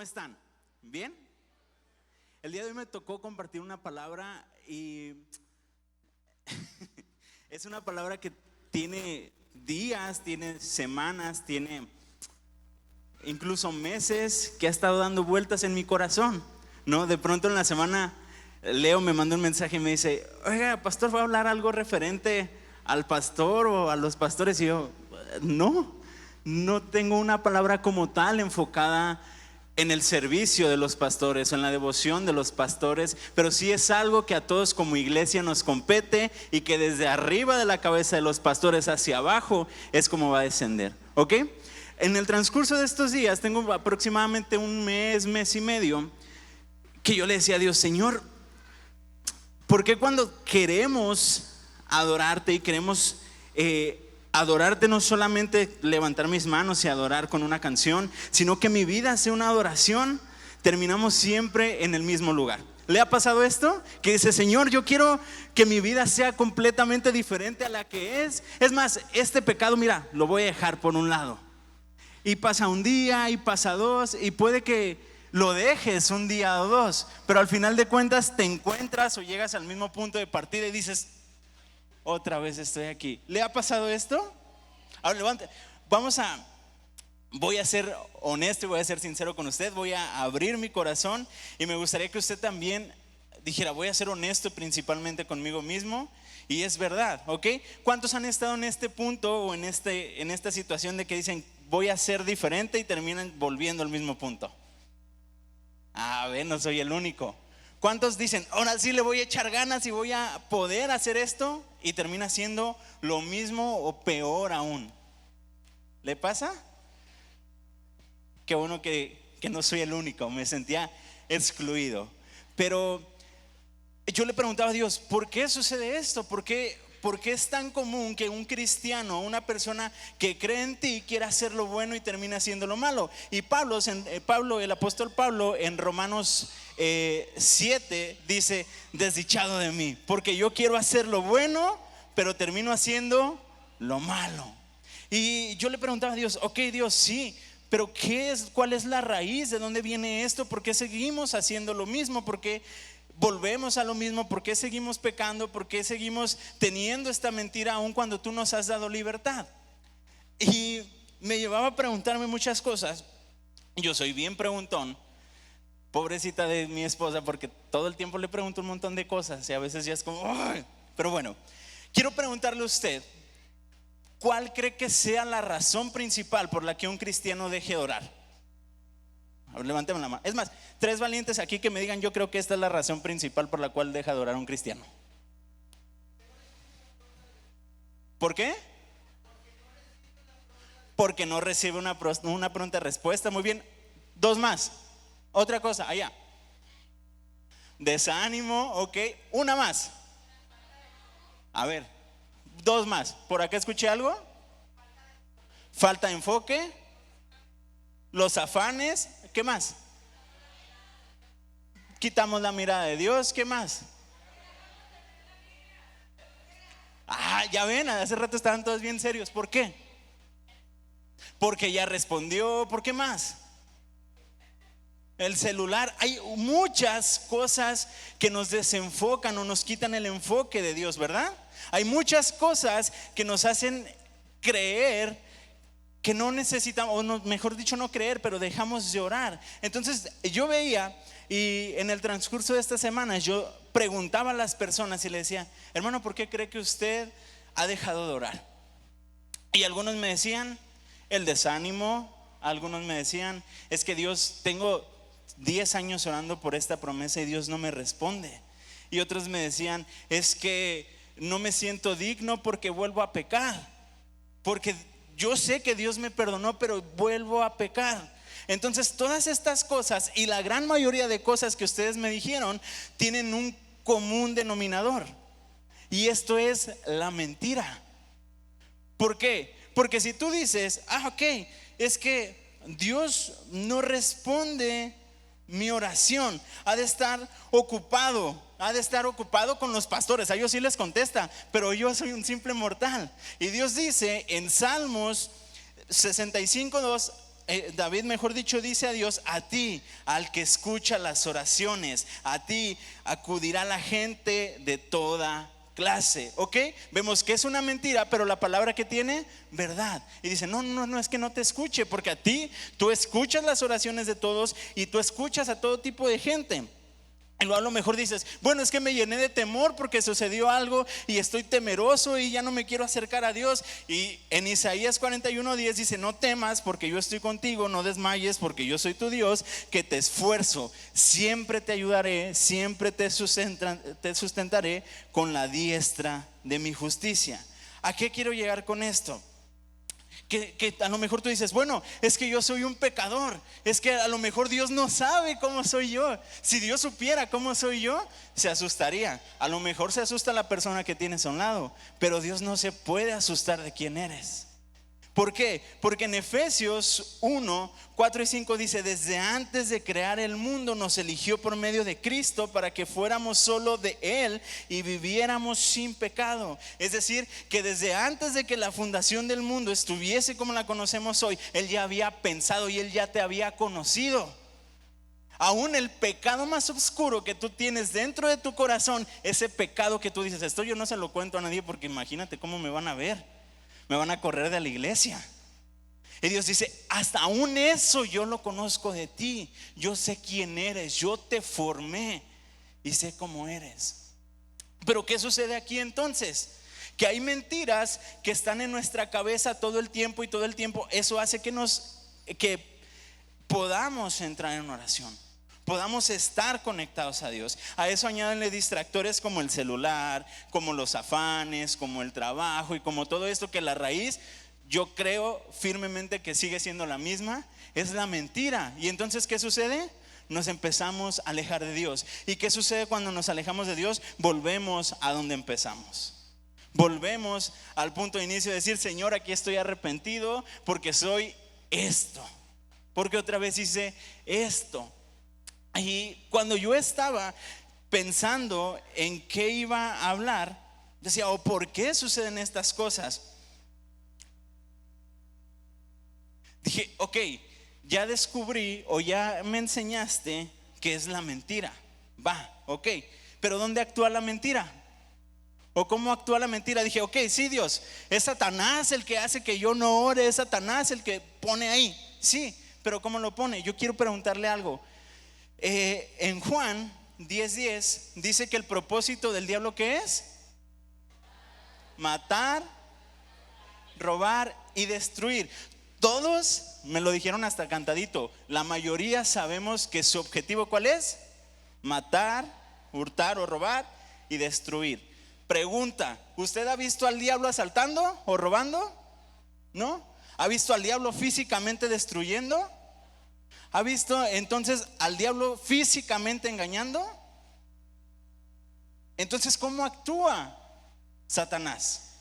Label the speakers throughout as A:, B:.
A: ¿Cómo están? ¿Bien? El día de hoy me tocó compartir una palabra y es una palabra que tiene días, tiene semanas, tiene incluso meses que ha estado dando vueltas en mi corazón, ¿no? De pronto en la semana Leo me manda un mensaje y me dice: oiga, pastor, ¿va a hablar algo referente al pastor o a los pastores? Y yo, no tengo una palabra como tal enfocada en el servicio de los pastores, en la devoción de los pastores, pero sí es algo que a todos como iglesia nos compete y que desde arriba de la cabeza de los pastores hacia abajo es como va a descender, ¿ok? En el transcurso de estos días, tengo aproximadamente un mes y medio, que yo le decía a Dios: Señor, ¿por qué cuando queremos adorarte y queremos adorarte, no solamente levantar mis manos y adorar con una canción, sino que mi vida sea una adoración, terminamos siempre en el mismo lugar? ¿Le ha pasado esto? Que dice: Señor, yo quiero que mi vida sea completamente diferente a la que es. Es más, este pecado, mira, lo voy a dejar por un lado. Y pasa un día y pasa dos, y puede que lo dejes un día o dos, pero al final de cuentas te encuentras o llegas al mismo punto de partida y dices: otra vez estoy aquí. ¿Le ha pasado esto? Ahora levante. Voy a ser honesto y voy a ser sincero con usted. Voy a abrir mi corazón y me gustaría que usted también dijera: voy a ser honesto principalmente conmigo mismo. Y es verdad, ¿ok? ¿Cuántos han estado en este punto o en esta situación de que dicen: voy a ser diferente, y terminan volviendo al mismo punto? A ver, no soy el único. ¿Cuántos dicen: ahora sí le voy a echar ganas y voy a poder hacer esto? Y termina siendo lo mismo o peor aún. ¿Le pasa? Qué bueno que no soy el único. Me sentía excluido. Pero yo le preguntaba a Dios: ¿por qué sucede esto? ¿Por qué es tan común que un cristiano, una persona que cree en ti, quiera hacer lo bueno y termina haciendo lo malo? Y el apóstol Pablo, en Romanos 7 dice: desdichado de mí, porque yo quiero hacer lo bueno, pero termino haciendo lo malo. Y yo le preguntaba a Dios: ok, Dios, sí, pero ¿cuál es la raíz? ¿De dónde viene esto? ¿Por qué seguimos haciendo lo mismo? ¿Por qué volvemos a lo mismo? ¿Por qué seguimos pecando? ¿Por qué seguimos teniendo esta mentira aún cuando tú nos has dado libertad? Y me llevaba a preguntarme muchas cosas. Yo soy bien preguntón. Pobrecita de mi esposa, porque todo el tiempo le pregunto un montón de cosas y a veces ya es como ¡ay! Pero bueno, quiero preguntarle a usted: ¿cuál cree que sea la razón principal por la que un cristiano deje de orar? A ver, levánteme la mano. Es más, 3 valientes aquí que me digan: yo creo que esta es la razón principal por la cual deja de orar un cristiano. ¿Por qué? Porque no recibe una pronta respuesta. Muy bien. 2 más. Otra cosa, allá. Desánimo, ok. Una más. A ver, 2 más. ¿Por acá escuché algo? Falta de enfoque. Los afanes. ¿Qué más? Quitamos la mirada de Dios. ¿Qué más? Ya ven, hace rato estaban todos bien serios. ¿Por qué? Porque ya respondió. ¿Por qué más? El celular. Hay muchas cosas que nos desenfocan o nos quitan el enfoque de Dios, ¿verdad? Hay muchas cosas que nos hacen creer que no necesitamos, o no, mejor dicho, no creer, pero dejamos de orar. Entonces yo veía, y en el transcurso de estas semanas yo preguntaba a las personas y le decía: hermano, ¿por qué cree que usted ha dejado de orar? Y algunos me decían: el desánimo. Algunos me decían: es que Dios, tengo 10 años orando por esta promesa y Dios no me responde. Y otros me decían: es que no me siento digno porque vuelvo a pecar, porque yo sé que Dios me perdonó, pero vuelvo a pecar. Entonces todas estas cosas y la gran mayoría de cosas que ustedes me dijeron tienen un común denominador, y esto es la mentira. ¿Por qué? Porque si tú dices: ok, es que Dios no responde mi oración, ha de estar ocupado con los pastores, a ellos sí les contesta, pero yo soy un simple mortal. Y Dios dice en Salmos 65:2: David, mejor dicho, dice a Dios: a ti, al que escucha las oraciones, a ti acudirá la gente de toda clase. ¿Ok? Vemos que es una mentira, pero la palabra que tiene, verdad. Y dice: no es que no te escuche, porque a ti, tú escuchas las oraciones de todos y tú escuchas a todo tipo de gente. Y luego a lo mejor dices: bueno, es que me llené de temor porque sucedió algo y estoy temeroso y ya no me quiero acercar a Dios. Y en Isaías 41:10 dice: no temas porque yo estoy contigo, no desmayes porque yo soy tu Dios, que te esfuerzo, siempre te ayudaré, siempre te sustentaré con la diestra de mi justicia. ¿A qué quiero llegar con esto? Que a lo mejor tú dices: bueno, es que yo soy un pecador, es que a lo mejor Dios no sabe cómo soy yo. Si Dios supiera cómo soy yo, se asustaría. A lo mejor se asusta la persona que tienes a un lado, pero Dios no se puede asustar de quién eres. ¿Por qué? Porque en Efesios 1:4 y 5 dice: desde antes de crear el mundo nos eligió por medio de Cristo para que fuéramos solo de Él y viviéramos sin pecado. Es decir, que desde antes de que la fundación del mundo estuviese como la conocemos hoy, Él ya había pensado y Él ya te había conocido. Aún el pecado más oscuro que tú tienes dentro de tu corazón, ese pecado que tú dices: esto yo no se lo cuento a nadie porque imagínate cómo me van a ver, me van a correr de la iglesia. Y Dios dice: hasta aún eso yo lo conozco de ti, yo sé quién eres, yo te formé y sé cómo eres. Pero ¿qué sucede aquí entonces? Que hay mentiras que están en nuestra cabeza todo el tiempo, y todo el tiempo eso hace que podamos entrar en oración, podamos estar conectados a Dios. A eso añádenle distractores como el celular, como los afanes, como el trabajo y como todo esto, que la raíz, yo creo firmemente que sigue siendo la misma, es la mentira. Y entonces, ¿qué sucede? Nos empezamos a alejar de Dios. ¿Y qué sucede cuando nos alejamos de Dios? Volvemos a donde empezamos. Volvemos al punto de inicio de decir: Señor, aquí estoy arrepentido porque soy esto, porque otra vez hice esto. Y cuando yo estaba pensando en qué iba a hablar, decía: ¿o por qué suceden estas cosas? Dije: ok, ya descubrí o ya me enseñaste qué es la mentira. Va, ok, pero ¿dónde actúa la mentira? ¿O cómo actúa la mentira? Dije: ok, sí, Dios, es Satanás el que hace que yo no ore, es Satanás el que pone ahí. Sí, pero ¿cómo lo pone? Yo quiero preguntarle algo. En Juan 10:10 dice que el propósito del diablo, ¿qué es? Matar, robar y destruir. Todos me lo dijeron hasta cantadito. La mayoría sabemos que su objetivo, ¿cuál es? Matar, hurtar o robar y destruir. Pregunta: ¿usted ha visto al diablo asaltando o robando? ¿No? ¿Ha visto al diablo físicamente destruyendo? ¿Ha visto entonces al diablo físicamente engañando? Entonces, ¿cómo actúa Satanás?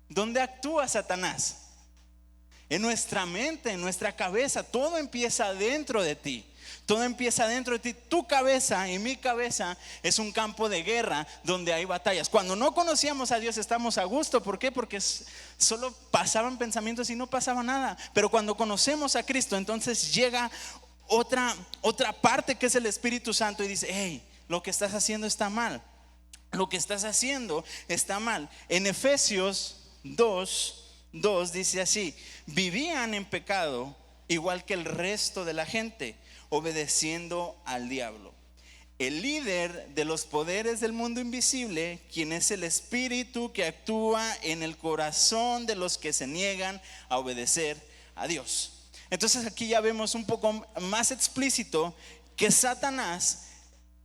A: ¿Dónde actúa Satanás? En nuestra mente, en nuestra cabeza. Todo empieza dentro de ti. Todo empieza dentro de ti. Tu cabeza y mi cabeza es un campo de guerra donde hay batallas. Cuando no conocíamos a Dios estamos a gusto. ¿Por qué? Porque solo pasaban pensamientos y no pasaba nada. Pero cuando conocemos a Cristo, entonces llega otra parte que es el Espíritu Santo y dice: hey, lo que estás haciendo está mal. Lo que estás haciendo está mal. En Efesios 2:2 dice así: vivían en pecado igual que el resto de la gente, obedeciendo al diablo, el líder de los poderes del mundo invisible, quien es el espíritu que actúa en el corazón de los que se niegan a obedecer a Dios. Entonces aquí ya vemos un poco más explícito que Satanás,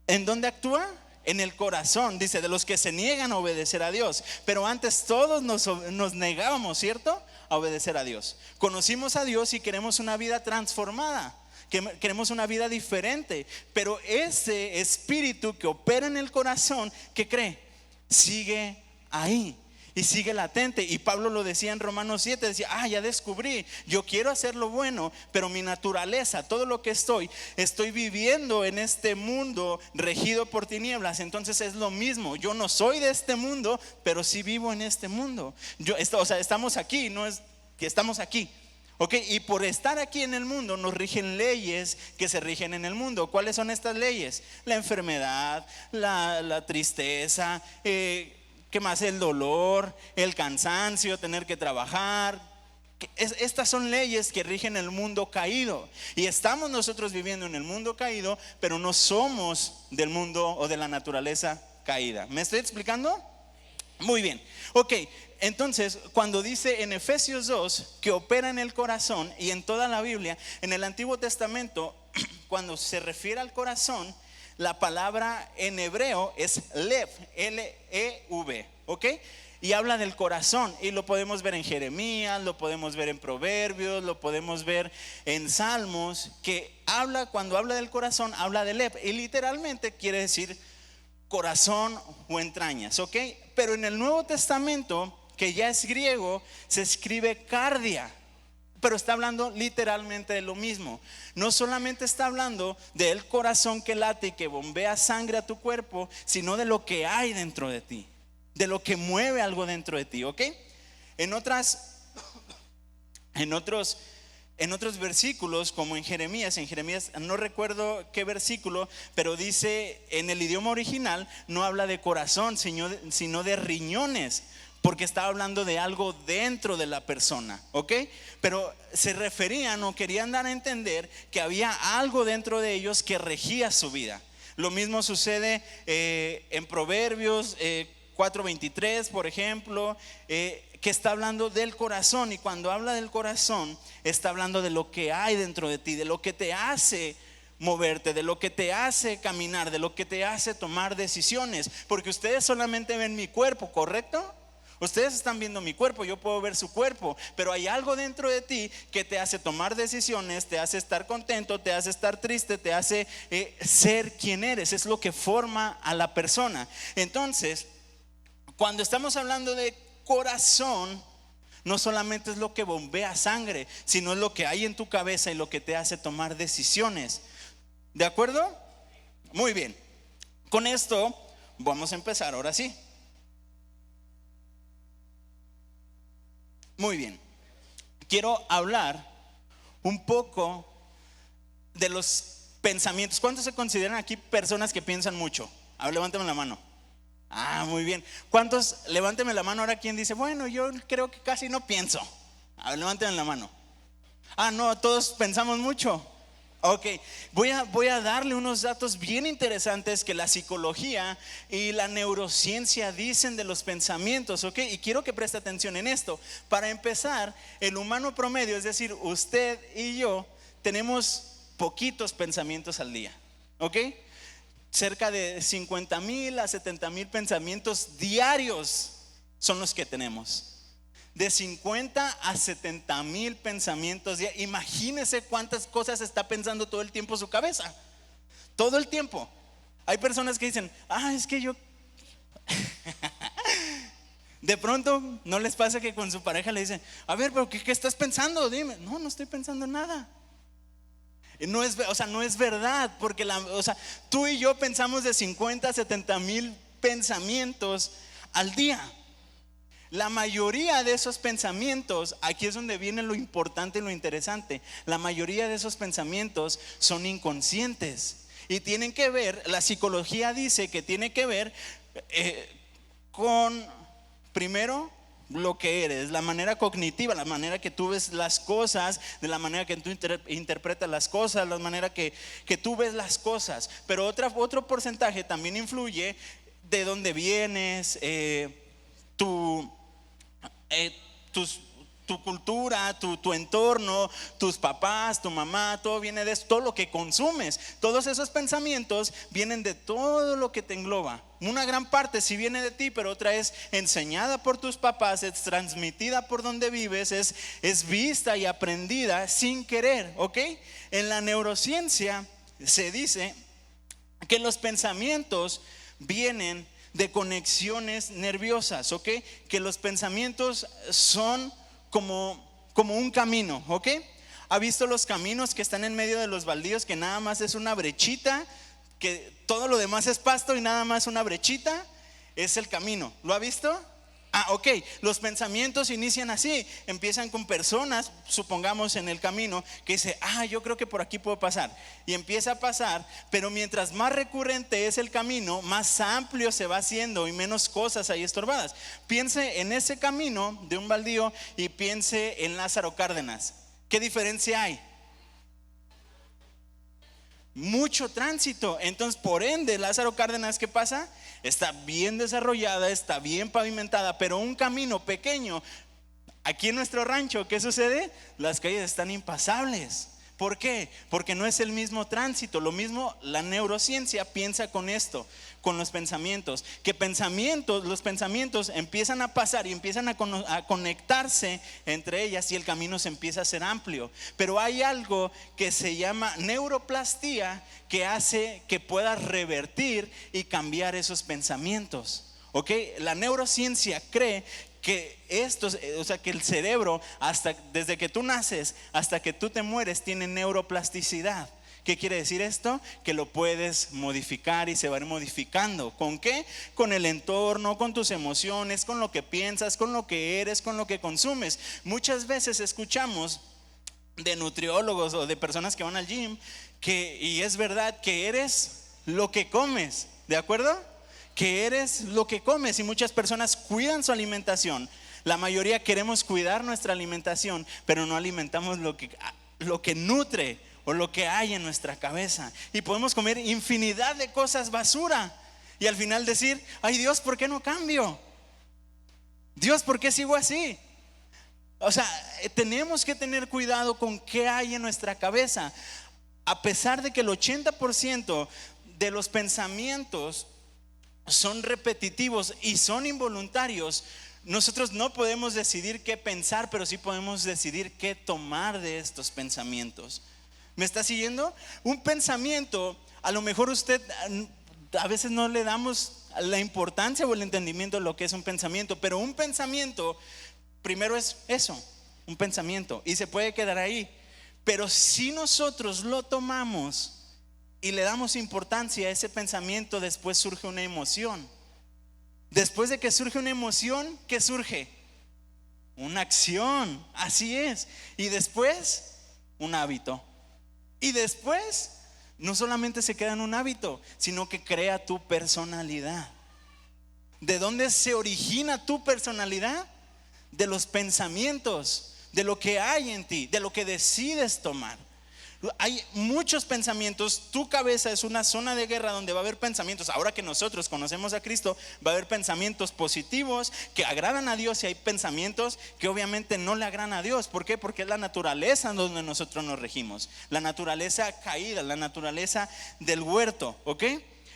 A: ¿en dónde actúa? En el corazón, dice, de los que se niegan a obedecer a Dios. Pero antes todos nos negábamos, ¿cierto?, a obedecer a Dios. Conocimos a Dios y queremos una vida transformada, queremos una vida diferente. Pero ese espíritu que opera en el corazón, ¿qué cree? Sigue ahí y sigue latente. Y Pablo lo decía en Romanos 7, decía: ya descubrí, yo quiero hacer lo bueno, pero mi naturaleza, todo lo que estoy viviendo en este mundo regido por tinieblas. Entonces es lo mismo, yo no soy de este mundo, pero sí vivo en este mundo. Estamos aquí, no es que estamos aquí. Ok, y por estar aquí en el mundo nos rigen leyes que se rigen en el mundo. ¿Cuáles son estas leyes? La enfermedad, la tristeza, ¿qué más? El dolor, el cansancio, tener que trabajar. Estas son leyes que rigen el mundo caído. Y estamos nosotros viviendo en el mundo caído, pero no somos del mundo o de la naturaleza caída. ¿Me estoy explicando? Muy bien. Ok, entonces cuando dice en Efesios 2 que opera en el corazón, y en toda la Biblia, en el Antiguo Testamento, cuando se refiere al corazón, la palabra en hebreo es lev, L-E-V, ¿ok? Y habla del corazón, y lo podemos ver en Jeremías, lo podemos ver en Proverbios, lo podemos ver en Salmos, que cuando habla del corazón, habla de lev, y literalmente quiere decir corazón o entrañas, ¿ok? Pero en el Nuevo Testamento, que ya es griego, se escribe cardia, pero está hablando literalmente de lo mismo. No solamente está hablando del corazón que late y que bombea sangre a tu cuerpo, sino de lo que hay dentro de ti, de lo que mueve algo dentro de ti, ¿ok? En otros versículos, como en Jeremías no recuerdo qué versículo, pero dice en el idioma original, no habla de corazón, sino de riñones, porque estaba hablando de algo dentro de la persona, ¿ok? Pero se referían o querían dar a entender que había algo dentro de ellos que regía su vida. Lo mismo sucede en Proverbios 4:23, por ejemplo, que está hablando del corazón. Y cuando habla del corazón, está hablando de lo que hay dentro de ti, de lo que te hace moverte, de lo que te hace caminar, de lo que te hace tomar decisiones. Porque ustedes solamente ven mi cuerpo, ¿correcto? Ustedes están viendo mi cuerpo, yo puedo ver su cuerpo, pero hay algo dentro de ti que te hace tomar decisiones, te hace estar contento, te hace estar triste, te hace ser quien eres. Es lo que forma a la persona. Entonces, cuando estamos hablando de corazón, no solamente es lo que bombea sangre, sino es lo que hay en tu cabeza y lo que te hace tomar decisiones. ¿De acuerdo? Muy bien. Con esto vamos a empezar ahora sí. Muy bien. Quiero hablar un poco de los pensamientos. ¿Cuántos se consideran aquí personas que piensan mucho? A ver, levántame la mano. Muy bien. ¿Cuántos? Levánteme la mano ahora. ¿Quién dice, bueno, yo creo que casi no pienso? A ver, levánteme la mano. No, todos pensamos mucho. Ok, voy a darle unos datos bien interesantes que la psicología y la neurociencia dicen de los pensamientos, ok, y quiero que preste atención en esto. Para empezar, el humano promedio, es decir, usted y yo, tenemos poquitos pensamientos al día, ok. Cerca de 50,000 a 70,000 pensamientos diarios son los que tenemos. De 50 a 70,000 pensamientos diarios. Imagínese cuántas cosas está pensando todo el tiempo su cabeza. Todo el tiempo. Hay personas que dicen, es que yo de pronto no les pasa que con su pareja le dicen, a ver, pero ¿qué estás pensando? Dime. No estoy pensando nada. No es verdad, porque tú y yo pensamos de 50 a 70,000 pensamientos al día. La mayoría de esos pensamientos, aquí es donde viene lo importante y lo interesante, la mayoría de esos pensamientos son inconscientes y tienen que ver, la psicología dice que tiene que ver con, primero, lo que eres, la manera cognitiva, la manera que tú ves las cosas, de la manera que tú interpretas las cosas, la manera que tú ves las cosas. Pero otro porcentaje también influye de dónde vienes, tu cultura, tu entorno, tus papás, tu mamá, todo viene de eso, todo lo que consumes. Todos esos pensamientos vienen de todo lo que te engloba. Una gran parte sí viene de ti, pero otra es enseñada por tus papás, es transmitida por donde vives, es vista y aprendida sin querer, ¿ok? En la neurociencia se dice que los pensamientos vienen de conexiones nerviosas, ¿ok? Que los pensamientos son como un camino, ¿ok? ¿Ha visto los caminos que están en medio de los baldíos, que nada más es una brechita, que todo lo demás es pasto y nada más una brechita? Es el camino. ¿Lo ha visto? Ok, los pensamientos inician así, empiezan con personas, supongamos en el camino, que dice, yo creo que por aquí puedo pasar, y empieza a pasar, pero mientras más recurrente es el camino, más amplio se va haciendo y menos cosas hay estorbadas. Piense en ese camino de un baldío y piense en Lázaro Cárdenas. ¿Qué diferencia hay? Mucho tránsito. Entonces, por ende, Lázaro Cárdenas, ¿qué pasa? Está bien desarrollada, está bien pavimentada, pero un camino pequeño. Aquí en nuestro rancho, ¿qué sucede? Las calles están impasables. ¿Por qué? Porque no es el mismo tránsito. Lo mismo la neurociencia piensa con esto, con los pensamientos. Que los pensamientos empiezan a pasar y empiezan a conectarse entre ellas y el camino se empieza a hacer amplio. Pero hay algo que se llama neuroplastía que hace que puedas revertir y cambiar esos pensamientos. ¿Ok? La neurociencia cree que que el cerebro, desde que tú naces hasta que tú te mueres, tiene neuroplasticidad. ¿Qué quiere decir esto? Que lo puedes modificar y se va a ir modificando. ¿Con qué? Con el entorno, con tus emociones, con lo que piensas, con lo que eres, con lo que consumes. Muchas veces escuchamos de nutriólogos o de personas que van al gym y es verdad que eres lo que comes, ¿de acuerdo? Que eres lo que comes, y muchas personas cuidan su alimentación. La mayoría queremos cuidar nuestra alimentación, pero no alimentamos lo que nutre o lo que hay en nuestra cabeza. Y podemos comer infinidad de cosas basura y al final decir, ay Dios, ¿por qué no cambio? Dios, ¿por qué sigo así? O sea, tenemos que tener cuidado con qué hay en nuestra cabeza. A pesar de que el 80% de los pensamientos son repetitivos y son involuntarios, nosotros no podemos decidir qué pensar, pero sí podemos decidir qué tomar de estos pensamientos. ¿Me está siguiendo? Un pensamiento, a lo mejor usted a veces no le damos la importancia o el entendimiento de lo que es un pensamiento, pero un pensamiento primero es eso, un pensamiento, y se puede quedar ahí. Pero si nosotros lo tomamos y le damos importancia a ese pensamiento, después surge una emoción. Después de que surge una emoción, ¿qué surge? Una acción, así es. Y después, un hábito. Y después, no solamente se queda en un hábito, sino que crea tu personalidad. ¿De dónde se origina tu personalidad? De los pensamientos, de lo que hay en ti, de lo que decides tomar. Hay muchos pensamientos. Tu cabeza es una zona de guerra donde va a haber pensamientos. Ahora que nosotros conocemos a Cristo, va a haber pensamientos positivos que agradan a Dios, y hay pensamientos que obviamente no le agradan a Dios. ¿Por qué? Porque es la naturaleza donde nosotros nos regimos, la naturaleza caída, la naturaleza del huerto. ¿Ok?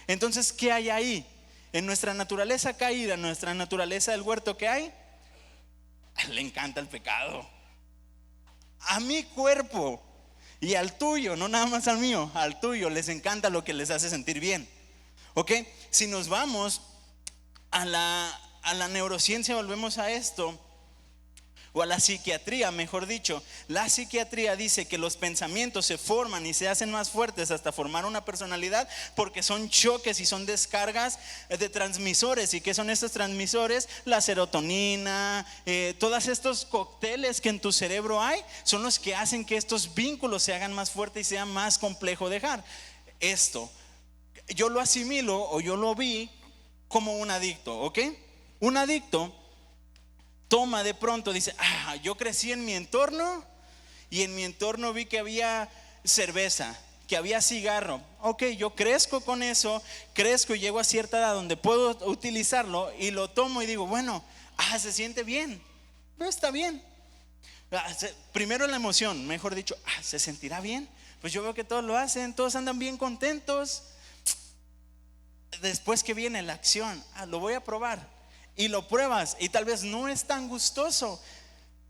A: Entonces, ¿qué hay ahí? En nuestra naturaleza caída, en nuestra naturaleza del huerto, ¿qué hay? Le encanta el pecado. A mi cuerpo y al tuyo, no nada más al mío, al tuyo les encanta lo que les hace sentir bien. ¿Ok? Si nos vamos a la neurociencia, volvemos a esto, o a la psiquiatría, mejor dicho. La psiquiatría dice que los pensamientos se forman y se hacen más fuertes hasta formar una personalidad, porque son choques y son descargas de transmisores. ¿Y qué son estos transmisores? La serotonina, todos estos cócteles que en tu cerebro hay, son los que hacen que estos vínculos se hagan más fuertes y sea más complejo dejar. Esto yo lo asimilo, o yo lo vi como un adicto. ¿Ok? Un adicto toma de pronto, dice, yo crecí en mi entorno, y en mi entorno vi que había cerveza, que había cigarro. Ok, yo crezco con eso, crezco y llego a cierta edad donde puedo utilizarlo, y lo tomo y digo, bueno, se siente bien, no está bien. Primero la emoción, mejor dicho, se sentirá bien. Pues yo veo que todos lo hacen, todos andan bien contentos. Después que viene la acción, lo voy a probar. Y lo pruebas y tal vez no es tan gustoso,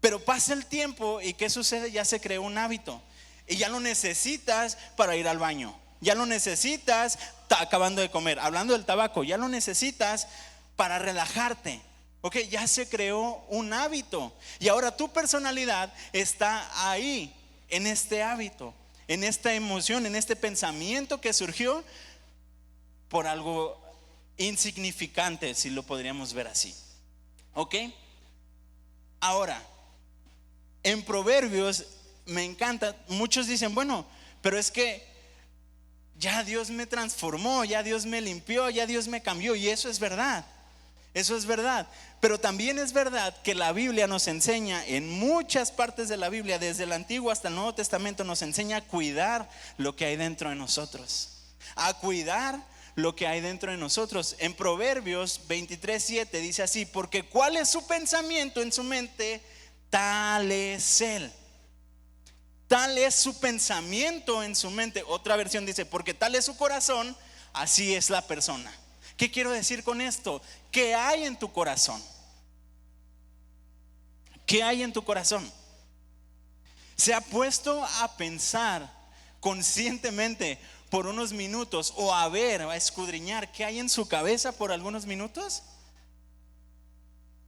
A: pero pasa el tiempo y ¿qué sucede? Ya se creó un hábito y ya lo necesitas para ir al baño, ya lo necesitas acabando de comer. Hablando del tabaco, ya lo necesitas para relajarte. Ok, ya se creó un hábito y ahora tu personalidad está ahí, en este hábito, en esta emoción, en este pensamiento que surgió por algo insignificante, si lo podríamos ver así. ¿Ok? Ahora, en Proverbios me encanta, muchos dicen, bueno, pero es que ya Dios me transformó, ya Dios me limpió, ya Dios me cambió, y eso es verdad. Eso es verdad, pero también es verdad que la Biblia nos enseña, en muchas partes de la Biblia, desde el Antiguo hasta el Nuevo Testamento, nos enseña a cuidar lo que hay dentro de nosotros, a cuidar lo que hay dentro de nosotros. En Proverbios 23:7 dice así: porque cuál es su pensamiento en su mente, tal es él. Tal es su pensamiento en su mente. Otra versión dice: porque tal es su corazón, así es la persona. ¿Qué quiero decir con esto? ¿Qué hay en tu corazón? ¿Qué hay en tu corazón? ¿Se ha puesto a pensar conscientemente por unos minutos, o a ver, a escudriñar qué hay en su cabeza por algunos minutos?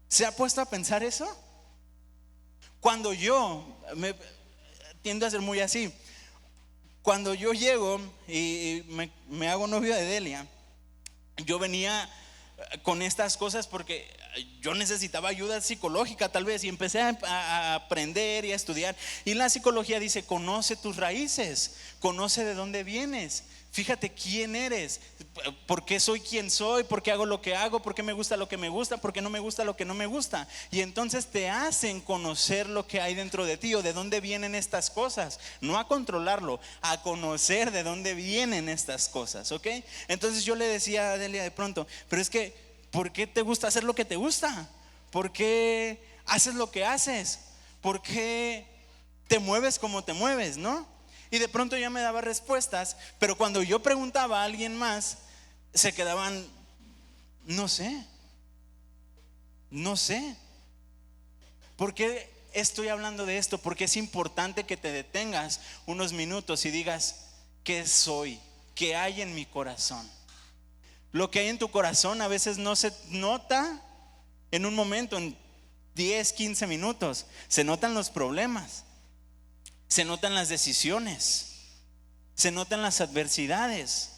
A: ¿Se ha puesto a pensar eso? Cuando yo tiendo a ser muy así, cuando yo llego y me hago novio de Delia, yo venía con estas cosas porque yo necesitaba ayuda psicológica tal vez, y empecé a aprender y a estudiar. Y la psicología dice: conoce tus raíces, conoce de dónde vienes, fíjate quién eres, por qué soy quien soy, por qué hago lo que hago, por qué me gusta lo que me gusta, por qué no me gusta lo que no me gusta. Y entonces te hacen conocer lo que hay dentro de ti, o de dónde vienen estas cosas, no a controlarlo, a conocer de dónde vienen estas cosas, ¿ok? Entonces yo le decía a Delia de pronto: pero es que, ¿por qué te gusta hacer lo que te gusta? ¿Por qué haces lo que haces? ¿Por qué te mueves como te mueves, no? Y de pronto ya me daba respuestas, pero cuando yo preguntaba a alguien más, se quedaban: no sé. ¿Por qué estoy hablando de esto? Porque es importante que te detengas unos minutos y digas: ¿qué soy? ¿Qué hay en mi corazón? Lo que hay en tu corazón a veces no se nota en un momento, en 10, 15 minutos. Se notan los problemas, se notan las decisiones, se notan las adversidades,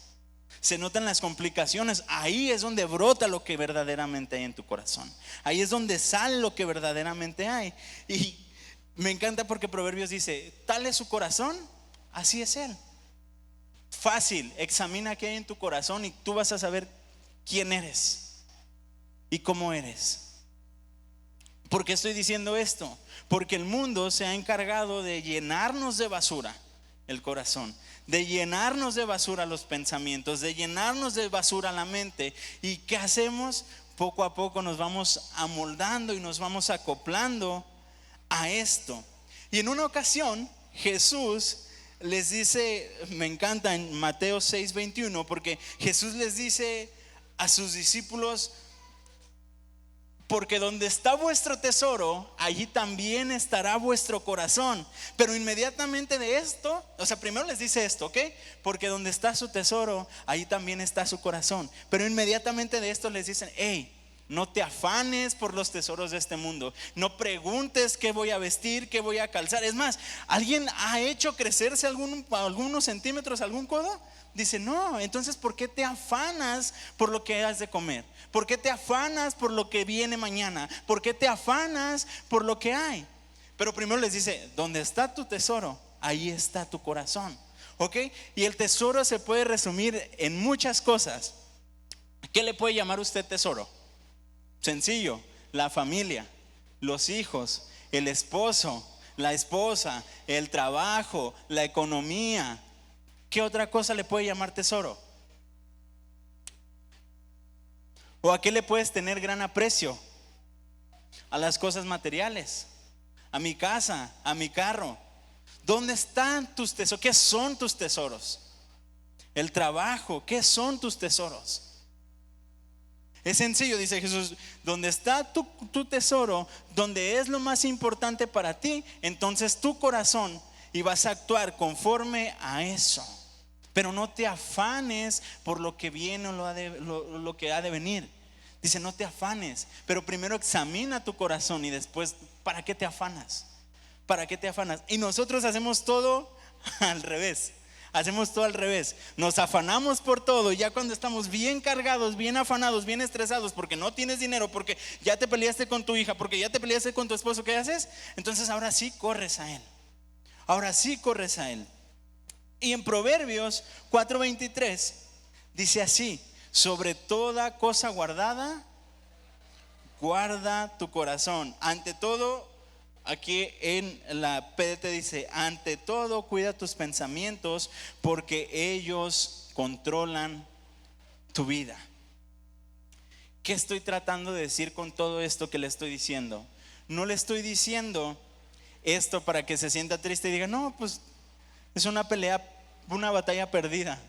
A: se notan las complicaciones. Ahí es donde brota lo que verdaderamente hay en tu corazón. Ahí es donde sale lo que verdaderamente hay. Y me encanta porque Proverbios dice: tal es su corazón, así es él. Fácil, examina qué hay en tu corazón y tú vas a saber quién eres y cómo eres. ¿Por qué estoy diciendo esto? Porque el mundo se ha encargado de llenarnos de basura el corazón, de llenarnos de basura los pensamientos, de llenarnos de basura la mente. ¿Y qué hacemos? Poco a poco nos vamos amoldando y nos vamos acoplando a esto. Y en una ocasión Jesús les dice, me encanta en Mateo 6:21, porque Jesús les dice a sus discípulos: porque donde está vuestro tesoro, allí también estará vuestro corazón. Pero inmediatamente de esto, o sea, primero les dice esto, ¿ok? Porque donde está su tesoro, allí también está su corazón. Pero inmediatamente de esto les dicen: hey, no te afanes por los tesoros de este mundo. No preguntes qué voy a vestir, qué voy a calzar. Es más, ¿alguien ha hecho crecerse algunos centímetros algún codo? Dice: no. Entonces, ¿por qué te afanas por lo que has de comer? ¿Por qué te afanas por lo que viene mañana? ¿Por qué te afanas por lo que hay? Pero primero les dice: donde está tu tesoro, ahí está tu corazón, ¿ok? Y el tesoro se puede resumir en muchas cosas. ¿Qué le puede llamar usted tesoro? Sencillo: la familia, los hijos, el esposo, la esposa, el trabajo, la economía. ¿Qué otra cosa le puede llamar tesoro? ¿O a qué le puedes tener gran aprecio? A las cosas materiales, a mi casa, a mi carro. ¿Dónde están tus tesoros? ¿Qué son tus tesoros? El trabajo, ¿qué son tus tesoros? Es sencillo, dice Jesús: donde está tu tesoro, donde es lo más importante para ti, entonces tu corazón, y vas a actuar conforme a eso. Pero no te afanes por lo que viene o lo que ha de venir. Dice: no te afanes, pero primero examina tu corazón y después, ¿para qué te afanas? ¿Para qué te afanas? Y nosotros hacemos todo al revés. Hacemos todo al revés. Nos afanamos por todo. Y ya cuando estamos bien cargados, bien afanados, bien estresados, porque no tienes dinero, porque ya te peleaste con tu hija, porque ya te peleaste con tu esposo, ¿qué haces? Entonces ahora sí corres a Él. Ahora sí corres a Él. Y en Proverbios 4:23 dice así: sobre toda cosa guardada, guarda tu corazón. Ante todo, aquí en la PDT dice: ante todo cuida tus pensamientos, porque ellos controlan tu vida. ¿Qué estoy tratando de decir con todo esto que le estoy diciendo? No le estoy diciendo esto para que se sienta triste y diga: no, pues es una pelea, una batalla perdida.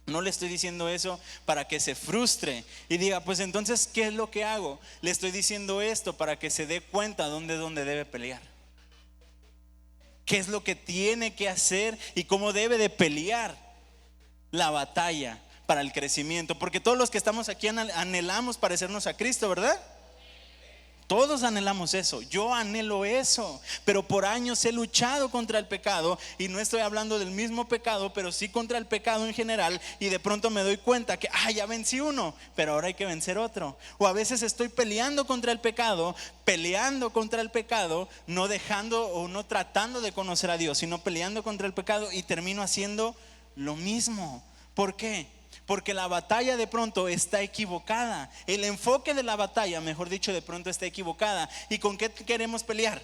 A: No le estoy diciendo eso para que se frustre y diga: pues entonces, ¿qué es lo que hago? Le estoy diciendo esto para que se dé cuenta dónde debe pelear. ¿Qué es lo que tiene que hacer y cómo debe de pelear la batalla para el crecimiento? Porque todos los que estamos aquí anhelamos parecernos a Cristo, ¿verdad? Todos anhelamos eso, yo anhelo eso, pero por años he luchado contra el pecado, y no estoy hablando del mismo pecado, pero sí contra el pecado en general, y de pronto me doy cuenta que ya vencí uno, pero ahora hay que vencer otro. O a veces estoy peleando contra el pecado, no dejando o no tratando de conocer a Dios, sino peleando contra el pecado, y termino haciendo lo mismo. ¿Por qué? Porque la batalla de pronto está equivocada. El enfoque de la batalla, mejor dicho, de pronto está equivocada. ¿Y con qué queremos pelear?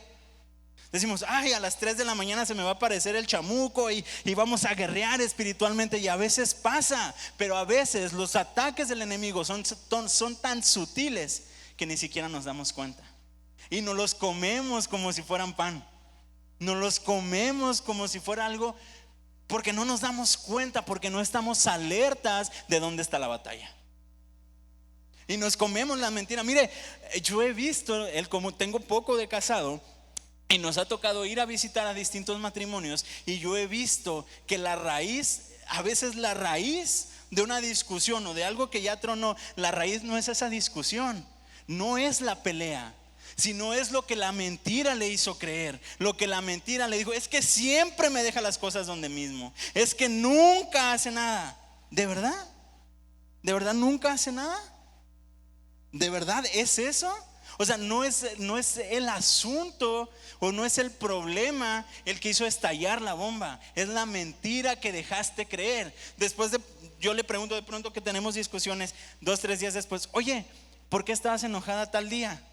A: Decimos: a las 3 de la mañana se me va a aparecer el chamuco y vamos a guerrear espiritualmente. Y a veces pasa, pero a veces los ataques del enemigo son tan sutiles que ni siquiera nos damos cuenta. Y nos los comemos como si fueran pan. Nos los comemos como si fuera algo, porque no nos damos cuenta, porque no estamos alertas de dónde está la batalla. Y nos comemos la mentira. Mire, yo he visto, como tengo poco de casado, y nos ha tocado ir a visitar a distintos matrimonios, y yo he visto que a veces la raíz de una discusión o de algo que ya tronó, la raíz no es esa discusión, no es la pelea, sino es lo que la mentira le hizo creer. Lo que la mentira le dijo: es que siempre me deja las cosas donde mismo, es que nunca hace nada. ¿De verdad? ¿De verdad nunca hace nada? ¿De verdad es eso? O sea, no es el asunto, o no es el problema el que hizo estallar la bomba, es la mentira que dejaste creer. Yo le pregunto de pronto, que tenemos discusiones 2-3 días después: oye, ¿por qué estabas enojada tal día?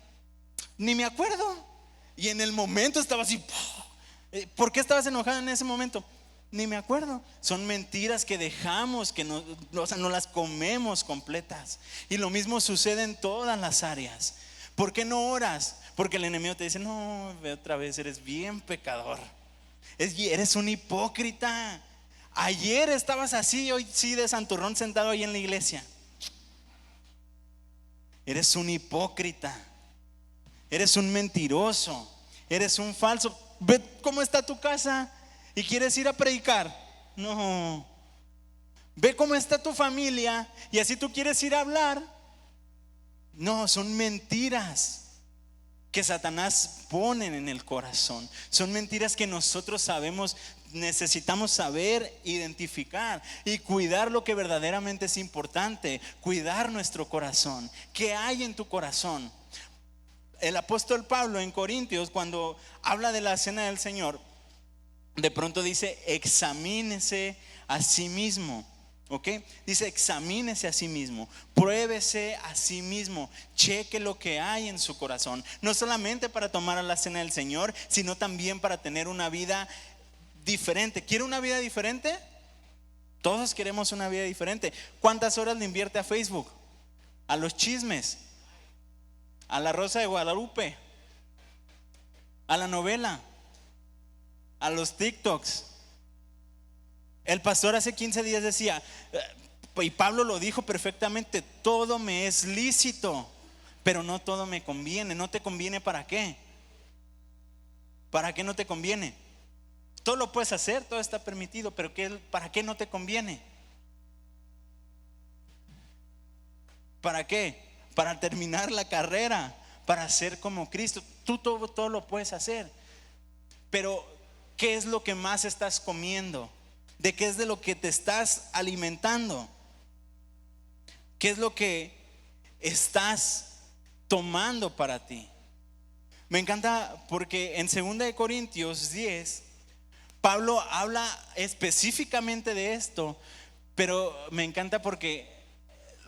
A: Ni me acuerdo. Y en el momento estaba así: ¿por qué estabas enojada en ese momento? Ni me acuerdo. Son mentiras que dejamos, que no las comemos completas. Y lo mismo sucede en todas las áreas. ¿Por qué no oras? Porque el enemigo te dice: no, otra vez eres bien pecador, eres un hipócrita. Ayer estabas así, hoy sí de santurrón sentado ahí en la iglesia. Eres un hipócrita. Eres un mentiroso, eres un falso. Ve cómo está tu casa y quieres ir a predicar. No. Ve cómo está tu familia y así tú quieres ir a hablar. No, son mentiras que Satanás pone en el corazón. Son mentiras que nosotros necesitamos saber identificar y cuidar lo que verdaderamente es importante. Cuidar nuestro corazón. ¿Qué hay en tu corazón? El apóstol Pablo en Corintios, cuando habla de la cena del Señor, de pronto dice: examínese a sí mismo. ¿Ok? Dice: examínese a sí mismo, pruébese a sí mismo, cheque lo que hay en su corazón. No solamente para tomar a la cena del Señor, sino también para tener una vida diferente. ¿Quiere una vida diferente? Todos queremos una vida diferente. ¿Cuántas horas le invierte a Facebook? A los chismes, a la Rosa de Guadalupe, a la novela, a los TikToks. El pastor hace 15 días decía, y Pablo lo dijo perfectamente: todo me es lícito, pero no todo me conviene. ¿No te conviene para qué? ¿Para qué no te conviene? Todo lo puedes hacer, todo está permitido, pero ¿para qué no te conviene? ¿Para qué? Para terminar la carrera, para ser como Cristo. Tú todo lo puedes hacer, pero ¿qué es lo que más estás comiendo? de qué es de lo que te estás alimentando, qué es lo que estás tomando para ti. Me encanta porque en 2 Corintios 10 Pablo habla específicamente de esto, pero me encanta porque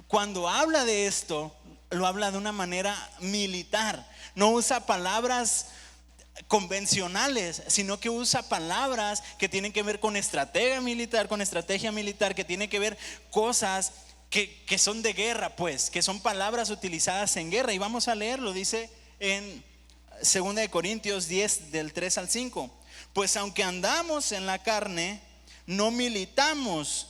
A: cuando habla de esto, lo habla de una manera militar. No usa palabras convencionales, sino que usa palabras que tienen que ver con estrategia militar, que tiene que ver cosas que son de guerra, pues, que son palabras utilizadas en guerra. Y vamos a leerlo, dice en 2 Corintios 10 del 3 al 5. Pues aunque andamos en la carne, no militamos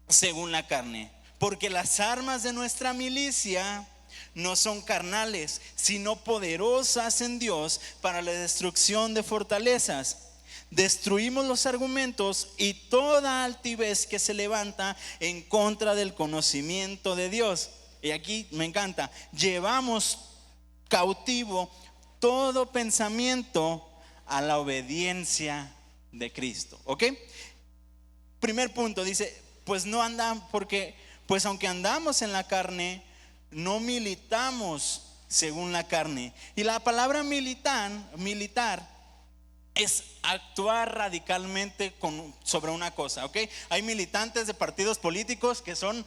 A: según la carne, porque las armas de nuestra milicia no son carnales, sino poderosas en Dios para la destrucción de fortalezas. Destruimos los argumentos y toda altivez que se levanta en contra del conocimiento de Dios. Y aquí me encanta, llevamos cautivo todo pensamiento a la obediencia de Cristo. ¿Ok? Primer punto, dice, pues no andan, porque pues aunque andamos en la carne, no militamos según la carne. Y la palabra militar es actuar radicalmente sobre una cosa, ¿ok? Hay militantes de partidos políticos que son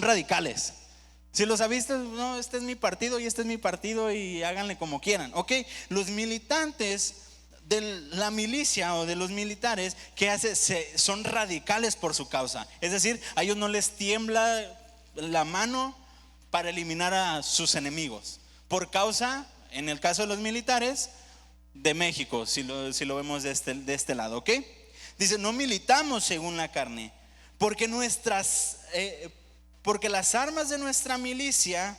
A: radicales. Si los has visto, no, este es mi partido y este es mi partido y háganle como quieran, ¿ok? Los militantes de la milicia o de los militares son radicales por su causa. Es decir, a ellos no les tiembla la mano para eliminar a sus enemigos. Por causa, en el caso de los militares de México, si lo vemos de este lado, ¿ok? Dice, no militamos según la carne, porque las armas de nuestra milicia,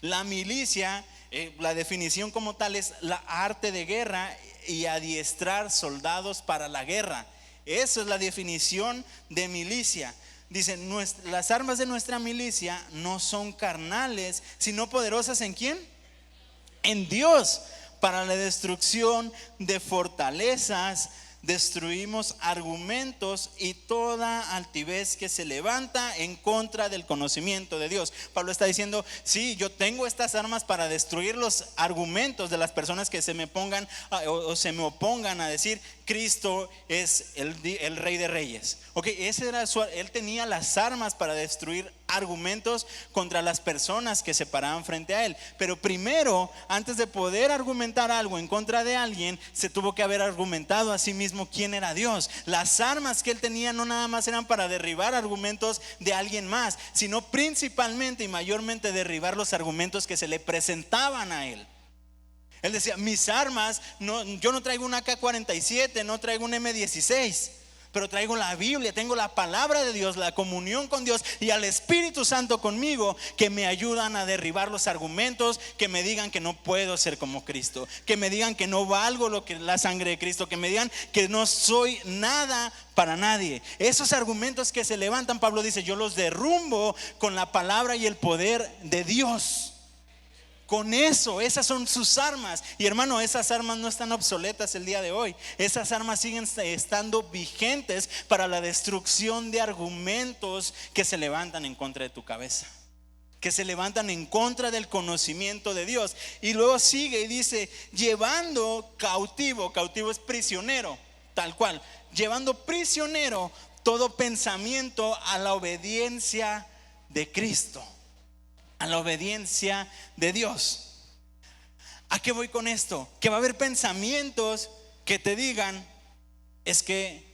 A: la definición como tal es la arte de guerra y adiestrar soldados para la guerra. Eso es la definición de milicia. Dice, las armas de nuestra milicia no son carnales, sino poderosas ¿en quién? En Dios, para la destrucción de fortalezas. Destruimos argumentos y toda altivez que se levanta en contra del conocimiento de Dios. Pablo está diciendo, sí, yo tengo estas armas para destruir los argumentos de las personas que se me pongan o se me opongan a decir Cristo es el Rey de Reyes. Ok, él tenía las armas para destruir argumentos contra las personas que se paraban frente a él. Pero primero, antes de poder argumentar algo en contra de alguien, se tuvo que haber argumentado a sí mismo quién era Dios. Las armas que él tenía no nada más eran para derribar argumentos de alguien más, sino principalmente y mayormente derribar los argumentos que se le presentaban a él. Él decía, mis armas, yo no traigo una AK-47, no traigo un M16, pero traigo la Biblia, tengo la palabra de Dios, la comunión con Dios y al Espíritu Santo conmigo, que me ayudan a derribar los argumentos que me digan que no puedo ser como Cristo, que me digan que no valgo lo que la sangre de Cristo, que me digan que no soy nada para nadie. Esos argumentos que se levantan, Pablo dice, yo los derrumbo con la palabra y el poder de Dios. Con eso, esas son sus armas. Y hermano, esas armas no están obsoletas el día de hoy. Esas armas siguen estando vigentes para la destrucción de argumentos que se levantan en contra de tu cabeza, que se levantan en contra del conocimiento de Dios. Y luego sigue y dice, llevando cautivo es prisionero, tal cual, llevando prisionero todo pensamiento a la obediencia de Cristo, a la obediencia de Dios. ¿A qué voy con esto? Que va a haber pensamientos que te digan, es que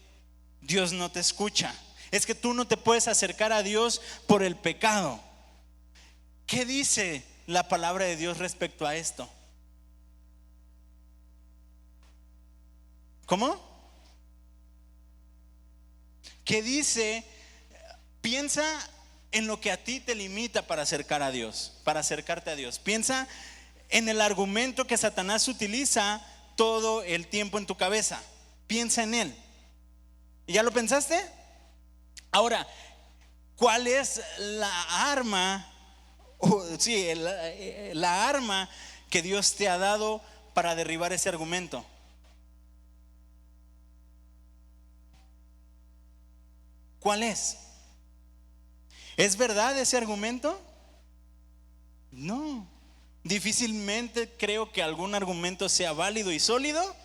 A: Dios no te escucha, es que tú no te puedes acercar a Dios por el pecado. ¿Qué dice la palabra de Dios respecto a esto? ¿Cómo? ¿Qué dice? Piensa en lo que a ti te limita para acercarte a Dios. Piensa en el argumento que Satanás utiliza todo el tiempo en tu cabeza. Piensa en él. ¿Y ya lo pensaste? Ahora, ¿cuál es la arma? La arma que Dios te ha dado para derribar ese argumento. ¿Cuál es? ¿Es verdad ese argumento? No. Difícilmente creo que algún argumento sea válido y sólido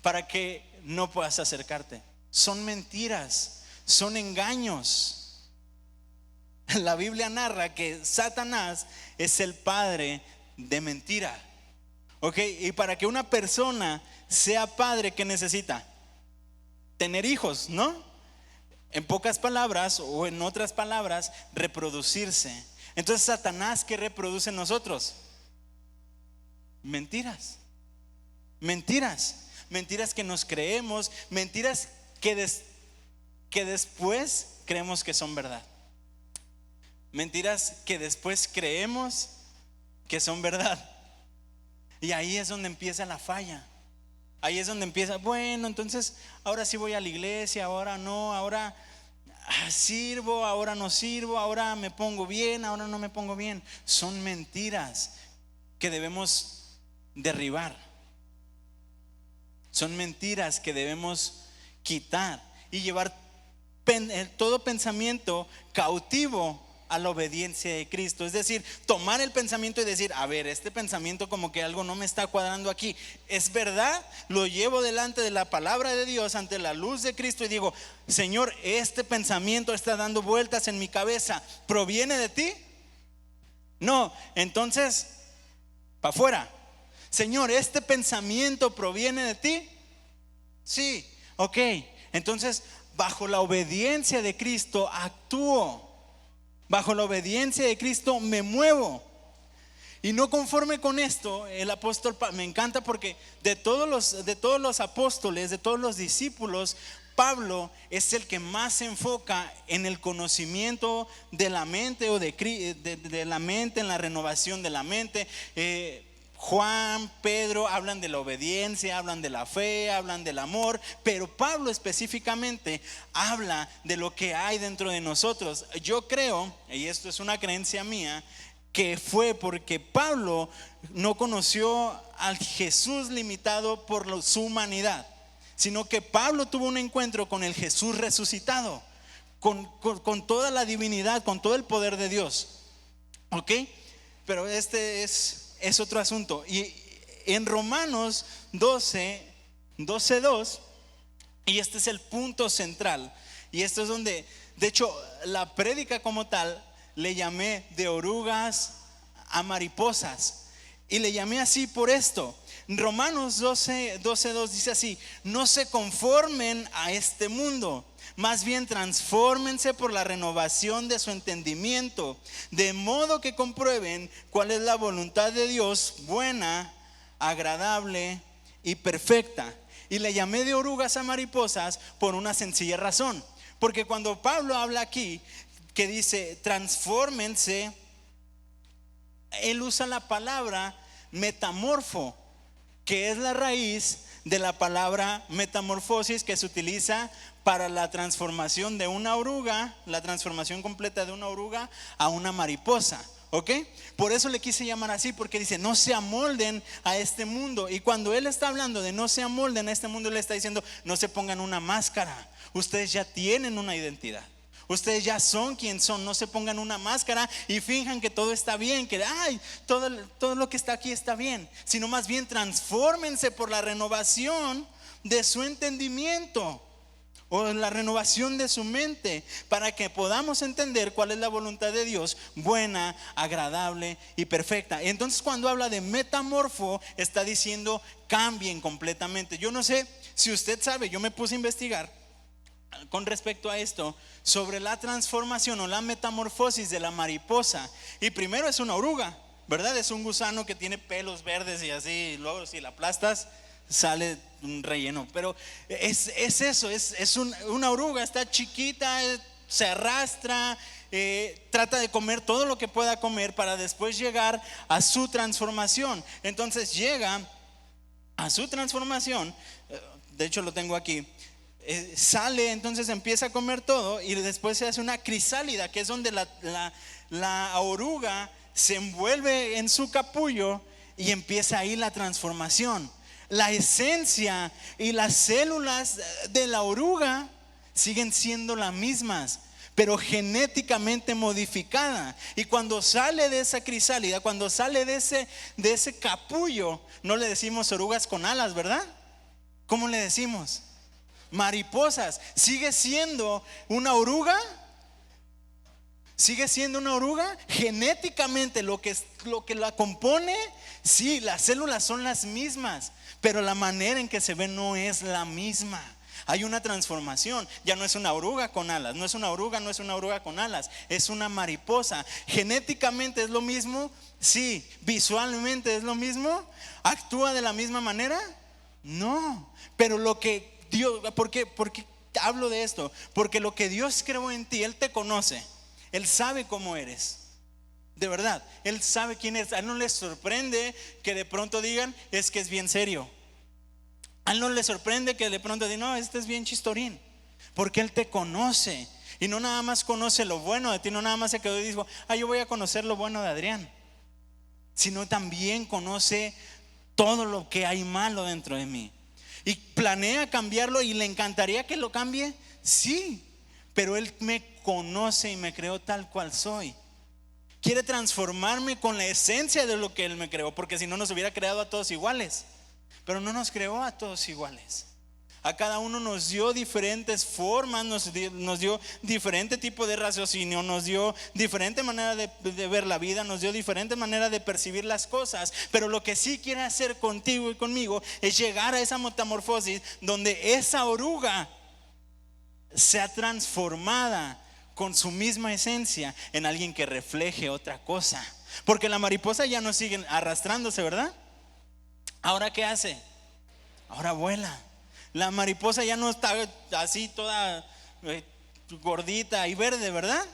A: para que no puedas acercarte. Son mentiras, son engaños. La Biblia narra que Satanás es el padre de mentira. ¿Ok? Y para que una persona sea padre, ¿qué necesita? Tener hijos, ¿no? En pocas palabras o en otras palabras, reproducirse. Entonces, Satanás, ¿qué reproduce en nosotros? Mentiras. Mentiras que nos creemos, mentiras que después creemos que son verdad. Mentiras que después creemos que son verdad. Y ahí es donde empieza la falla. Ahí es donde empieza, bueno, entonces ahora sí voy a la iglesia, ahora no, ahora sirvo, ahora no sirvo, ahora me pongo bien, ahora no me pongo bien. Son mentiras que debemos derribar. Son mentiras que debemos quitar y llevar todo pensamiento cautivo a la obediencia de Cristo. Es decir, tomar el pensamiento y decir, a ver, este pensamiento como que algo no me está cuadrando aquí. ¿Es verdad? Lo llevo delante de la palabra de Dios, ante la luz de Cristo, y digo, Señor, este pensamiento está dando vueltas en mi cabeza, ¿proviene de ti? No, entonces, para afuera. Señor, ¿este pensamiento proviene de ti? Sí, ok. Entonces, bajo la obediencia de Cristo actúo. Bajo la obediencia de Cristo me muevo. Y no conforme con esto, el apóstol me encanta porque de todos los apóstoles, de todos los discípulos, Pablo es el que más se enfoca en el conocimiento de la mente o de la mente, en la renovación de la mente. Juan, Pedro hablan de la obediencia, hablan de la fe, hablan del amor, pero Pablo específicamente habla de lo que hay dentro de nosotros. Yo creo, y esto es una creencia mía, que fue porque Pablo no conoció al Jesús limitado por su humanidad, sino que Pablo tuvo un encuentro con el Jesús resucitado, con toda la divinidad, con todo el poder de Dios. ¿Ok? Pero este es otro asunto. Y en Romanos 12:2, y este es el punto central, y esto es donde, de hecho, la prédica como tal le llamé de orugas a mariposas, y le llamé así por esto. Romanos 12:2 dice así: no se conformen a este mundo, más bien transfórmense por la renovación de su entendimiento, de modo que comprueben cuál es la voluntad de Dios, buena, agradable y perfecta. Y le llamé de orugas a mariposas por una sencilla razón, porque cuando Pablo habla aquí que dice transfórmense, él usa la palabra metamorfo, que es la raíz de la palabra metamorfosis, que se utiliza para la transformación de una oruga, la transformación completa de una oruga a una mariposa. ¿Ok? Por eso le quise llamar así, porque dice no se amolden a este mundo. Y cuando él está hablando de no se amolden a este mundo, él está diciendo no se pongan una máscara. Ustedes ya tienen una identidad. Ustedes ya son quien son. No se pongan una máscara y finjan que todo está bien, que todo lo que está aquí está bien, sino más bien transfórmense por la renovación de su entendimiento, o la renovación de su mente, para que podamos entender cuál es la voluntad de Dios, buena, agradable y perfecta. Entonces, cuando habla de metamorfo, está diciendo cambien completamente. Yo no sé si usted sabe, yo me puse a investigar con respecto a esto, sobre la transformación o la metamorfosis de la mariposa. Y primero es una oruga, ¿verdad? Es un gusano que tiene pelos verdes y así, y luego si la aplastas sale un relleno. Pero es eso, es una oruga, está chiquita, se arrastra, trata de comer todo lo que pueda comer para después llegar a su transformación. Entonces llega a su transformación, de hecho lo tengo aquí. Sale, entonces empieza a comer todo y después se hace una crisálida, que es donde la oruga se envuelve en su capullo y empieza ahí la transformación. La esencia y las células de la oruga siguen siendo las mismas, pero genéticamente modificada. Y cuando sale de esa crisálida, cuando sale de ese capullo, no le decimos orugas con alas, ¿verdad? ¿Cómo le decimos? Mariposas. ¿Sigue siendo una oruga? ¿Sigue siendo una oruga? Genéticamente lo que la compone, sí, las células son las mismas, pero la manera en que se ve no es la misma. Hay una transformación, ya no es una oruga con alas, no es una oruga con alas, es una mariposa. Genéticamente es lo mismo, sí. Visualmente es lo mismo, actúa de la misma manera, no. Pero lo que Dios, ¿por qué hablo de esto? Porque lo que Dios creó en ti, Él te conoce, Él sabe cómo eres. De verdad, Él sabe quién es. A Él no le sorprende que de pronto digan, es que es bien serio. A Él no le sorprende que de pronto digan, no, este es bien chistorín. Porque Él te conoce. Y no nada más conoce lo bueno de ti, no nada más se quedó y dijo, yo voy a conocer lo bueno de Adrián. Sino también conoce todo lo que hay malo dentro de mí. Y planea cambiarlo y le encantaría que lo cambie, sí. Pero Él me conoce y me creó tal cual soy. Quiere transformarme con la esencia de lo que Él me creó, porque si no nos hubiera creado a todos iguales. Pero no nos creó a todos iguales. A cada uno nos dio diferentes formas, nos dio diferente tipo de raciocinio, nos dio diferente manera de ver la vida, nos dio diferente manera de percibir las cosas. Pero lo que sí quiere hacer contigo y conmigo es llegar a esa metamorfosis donde esa oruga sea transformada con su misma esencia en alguien que refleje otra cosa. Porque la mariposa ya no sigue arrastrándose, ¿verdad? ¿Ahora qué hace? Ahora vuela. La mariposa ya no está así toda gordita y verde, ¿verdad?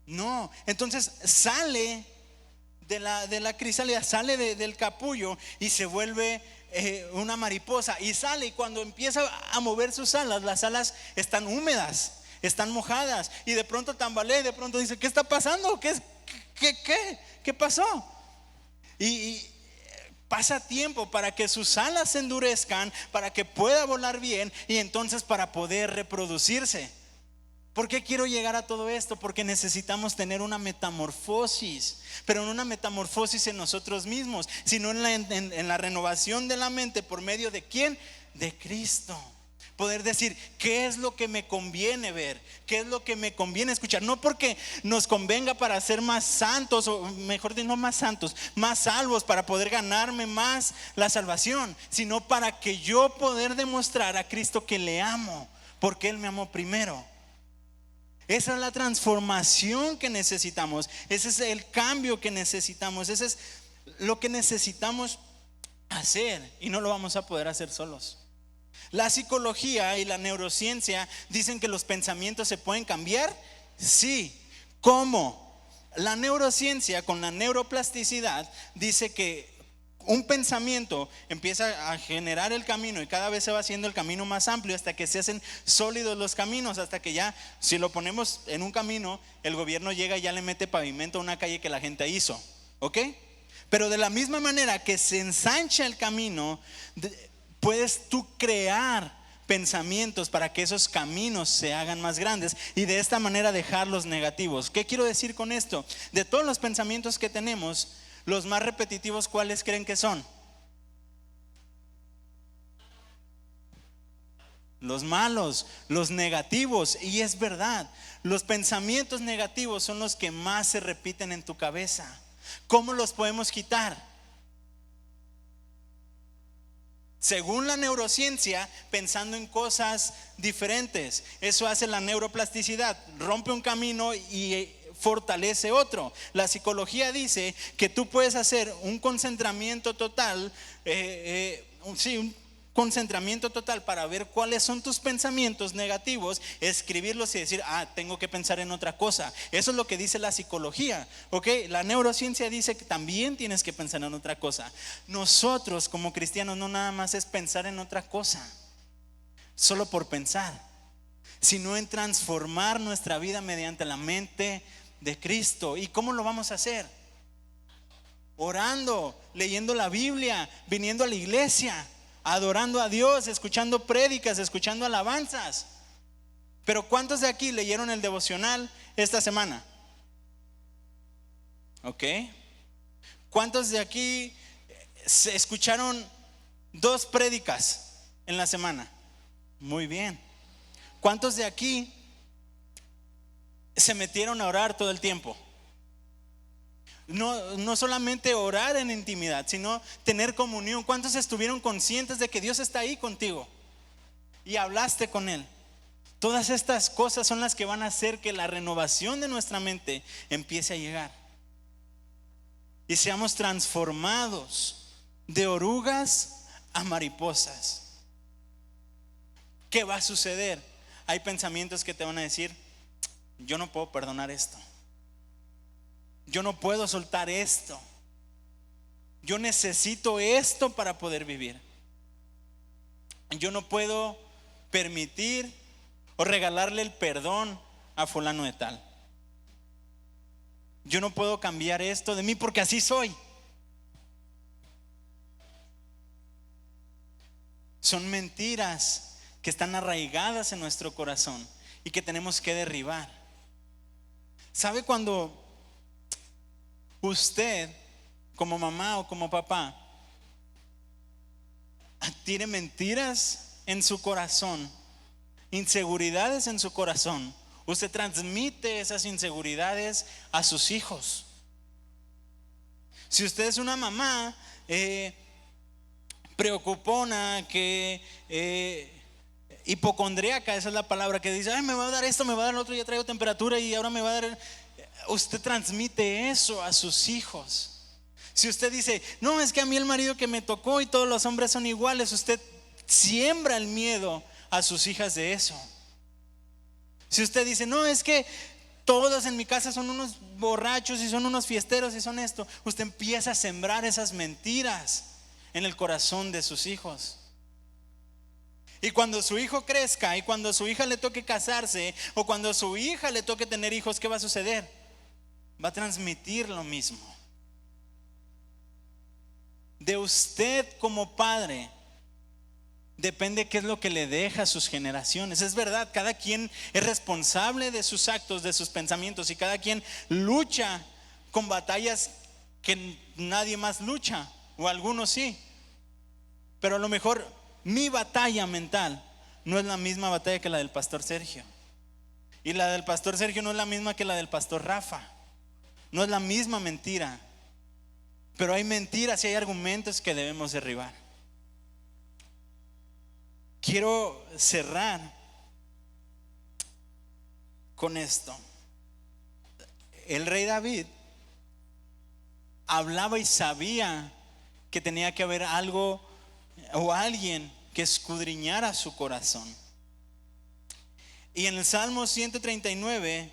A: No. Entonces sale de la crisálida, sale del capullo y se vuelve una mariposa. Y sale, y cuando empieza a mover sus alas, las alas están húmedas, están mojadas. Y de pronto tambalea y de pronto dice, ¿qué está pasando? ¿Qué pasó? Y pasa tiempo para que sus alas se endurezcan, para que pueda volar bien y entonces para poder reproducirse. ¿Por qué quiero llegar a todo esto? Porque necesitamos tener una metamorfosis, pero no una metamorfosis en nosotros mismos, sino en la renovación de la mente. ¿Por medio de quién? De Cristo. Poder decir, ¿qué es lo que me conviene ver? ¿Qué es lo que me conviene escuchar? No porque nos convenga para ser más santos, o mejor dicho, no más santos, más salvos, para poder ganarme más la salvación, sino para que yo poder demostrar a Cristo que le amo, porque Él me amó primero. Esa es la transformación que necesitamos. Ese es el cambio que necesitamos. Ese es lo que necesitamos hacer, y no lo vamos a poder hacer solos. La psicología y la neurociencia dicen que los pensamientos se pueden cambiar. Sí. ¿Cómo? La neurociencia con la neuroplasticidad dice que un pensamiento empieza a generar el camino y cada vez se va haciendo el camino más amplio hasta que se hacen sólidos los caminos, hasta que ya, si lo ponemos en un camino, el gobierno llega y ya le mete pavimento a una calle que la gente hizo, ¿ok? Pero de la misma manera que se ensancha el camino, puedes tú crear pensamientos para que esos caminos se hagan más grandes y de esta manera dejar los negativos. ¿Qué quiero decir con esto? De todos los pensamientos que tenemos, los más repetitivos, ¿cuáles creen que son? Los malos, los negativos. Y es verdad, los pensamientos negativos son los que más se repiten en tu cabeza. ¿Cómo los podemos quitar? Según la neurociencia, pensando en cosas diferentes. Eso hace la neuroplasticidad, rompe un camino y fortalece otro. La psicología dice que tú puedes hacer un concentramiento total, un concentramiento total para ver cuáles son tus pensamientos negativos, escribirlos y decir, tengo que pensar en otra cosa. Eso es lo que dice la psicología, ¿ok? La neurociencia dice que también tienes que pensar en otra cosa. Nosotros como cristianos no nada más es pensar en otra cosa, solo por pensar, sino en transformar nuestra vida mediante la mente de Cristo. ¿Y cómo lo vamos a hacer? Orando, leyendo la Biblia, viniendo a la iglesia, adorando a Dios, escuchando prédicas, escuchando alabanzas. Pero ¿cuántos de aquí leyeron el devocional esta semana? ¿Ok? ¿Cuántos de aquí se escucharon 2 prédicas en la semana? Muy bien. ¿Cuántos de aquí se metieron a orar todo el tiempo? No solamente orar en intimidad, sino tener comunión. ¿Cuántos estuvieron conscientes de que Dios está ahí contigo y hablaste con Él? Todas estas cosas son las que van a hacer que la renovación de nuestra mente empiece a llegar y seamos transformados de orugas a mariposas. ¿Qué va a suceder? Hay pensamientos que te van a decir: yo no puedo perdonar esto, yo no puedo soltar esto, yo necesito esto para poder vivir, yo no puedo permitir o regalarle el perdón a fulano de tal, yo no puedo cambiar esto de mí porque así soy. Son mentiras que están arraigadas en nuestro corazón y que tenemos que derribar. ¿Sabe cuando usted, como mamá o como papá, tiene mentiras en su corazón, inseguridades en su corazón? Usted transmite esas inseguridades a sus hijos. Si usted es una mamá preocupona, hipocondríaca, esa es la palabra, que dice: ay, me va a dar esto, me va a dar lo otro, ya traigo temperatura y ahora me va a dar. Usted transmite eso a sus hijos. Si usted dice: no, es que a mí el marido que me tocó y todos los hombres son iguales, usted siembra el miedo a sus hijas de eso. Si usted dice: no, es que todos en mi casa son unos borrachos y son unos fiesteros y son esto, usted empieza a sembrar esas mentiras en el corazón de sus hijos. Y cuando su hijo crezca y cuando su hija le toque casarse o cuando su hija le toque tener hijos, ¿qué va a suceder? Va a transmitir lo mismo. De usted como padre depende qué es lo que le deja a sus generaciones. Es verdad, cada quien es responsable de sus actos, de sus pensamientos, y cada quien lucha con batallas que nadie más lucha, o algunos sí. Pero a lo mejor mi batalla mental no es la misma batalla que la del pastor Sergio, y la del pastor Sergio no es la misma que la del pastor Rafa. No es la misma mentira, pero hay mentiras y hay argumentos que debemos derribar. Quiero cerrar con esto. El rey David hablaba y sabía que tenía que haber algo o alguien que escudriñara su corazón. Y en el Salmo 139,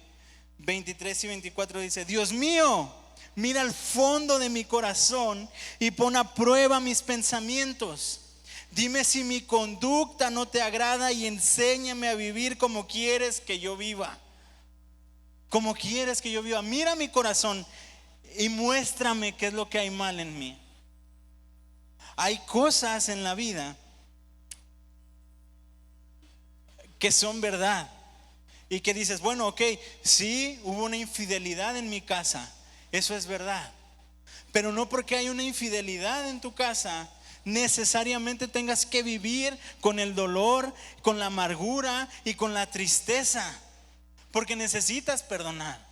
A: 23 y 24 dice: Dios mío, mira al fondo de mi corazón y pon a prueba mis pensamientos. Dime si mi conducta no te agrada y enséñame a vivir como quieres que yo viva. Como quieres que yo viva. Mira mi corazón y muéstrame qué es lo que hay mal en mí. Hay cosas en la vida que son verdad y que dices: bueno, ok, sí, hubo una infidelidad en mi casa, eso es verdad. Pero no porque hay una infidelidad en tu casa necesariamente tengas que vivir con el dolor, con la amargura y con la tristeza, porque necesitas perdonar.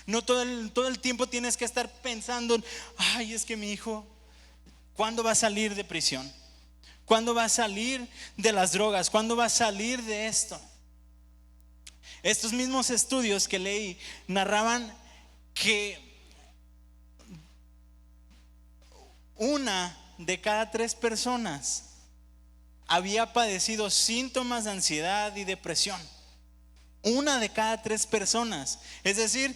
A: No todo el tiempo tienes que estar pensando: ay, es que mi hijo, ¿cuándo va a salir de prisión? ¿Cuándo va a salir de las drogas? ¿Cuándo va a salir de esto? Estos mismos estudios que leí narraban que 1 de cada 3 personas había padecido síntomas de ansiedad y depresión. 1 de cada 3 personas. Es decir,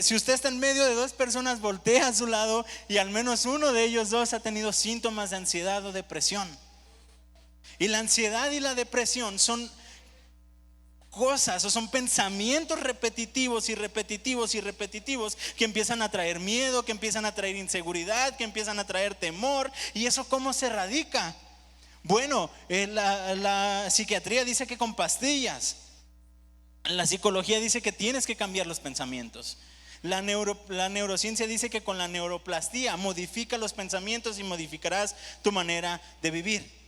A: si usted está en medio de 2 personas, voltea a su lado y al menos uno de ellos 2 ha tenido síntomas de ansiedad o depresión. Y la ansiedad y la depresión son cosas o son pensamientos repetitivos y repetitivos y repetitivos que empiezan a traer miedo, que empiezan a traer inseguridad, que empiezan a traer temor. ¿Y eso cómo se radica? Bueno, la psiquiatría dice que con pastillas. La psicología dice que tienes que cambiar los pensamientos. La neurociencia dice que con la neuroplastía modifica los pensamientos y modificarás tu manera de vivir.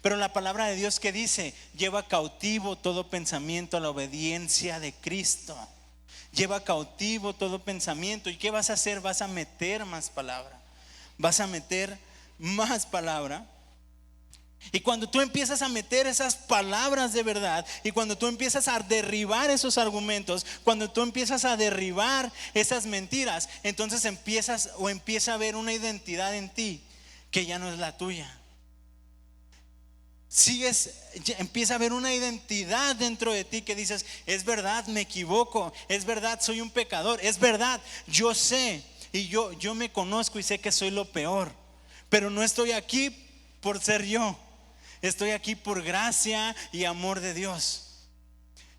A: Pero la palabra de Dios, ¿qué dice? Lleva cautivo todo pensamiento a la obediencia de Cristo. Lleva cautivo todo pensamiento. ¿Y qué vas a hacer? Vas a meter más palabra. Vas a meter más palabra. Y cuando tú empiezas a meter esas palabras de verdad, y cuando tú empiezas a derribar esos argumentos, cuando tú empiezas a derribar esas mentiras, entonces empieza a haber una identidad en ti que ya no es la tuya. Empieza a haber una identidad dentro de ti que dices: es verdad, me equivoco, es verdad, soy un pecador, es verdad, yo sé y yo me conozco y sé que soy lo peor, pero no estoy aquí por ser yo. Estoy aquí por gracia y amor de Dios.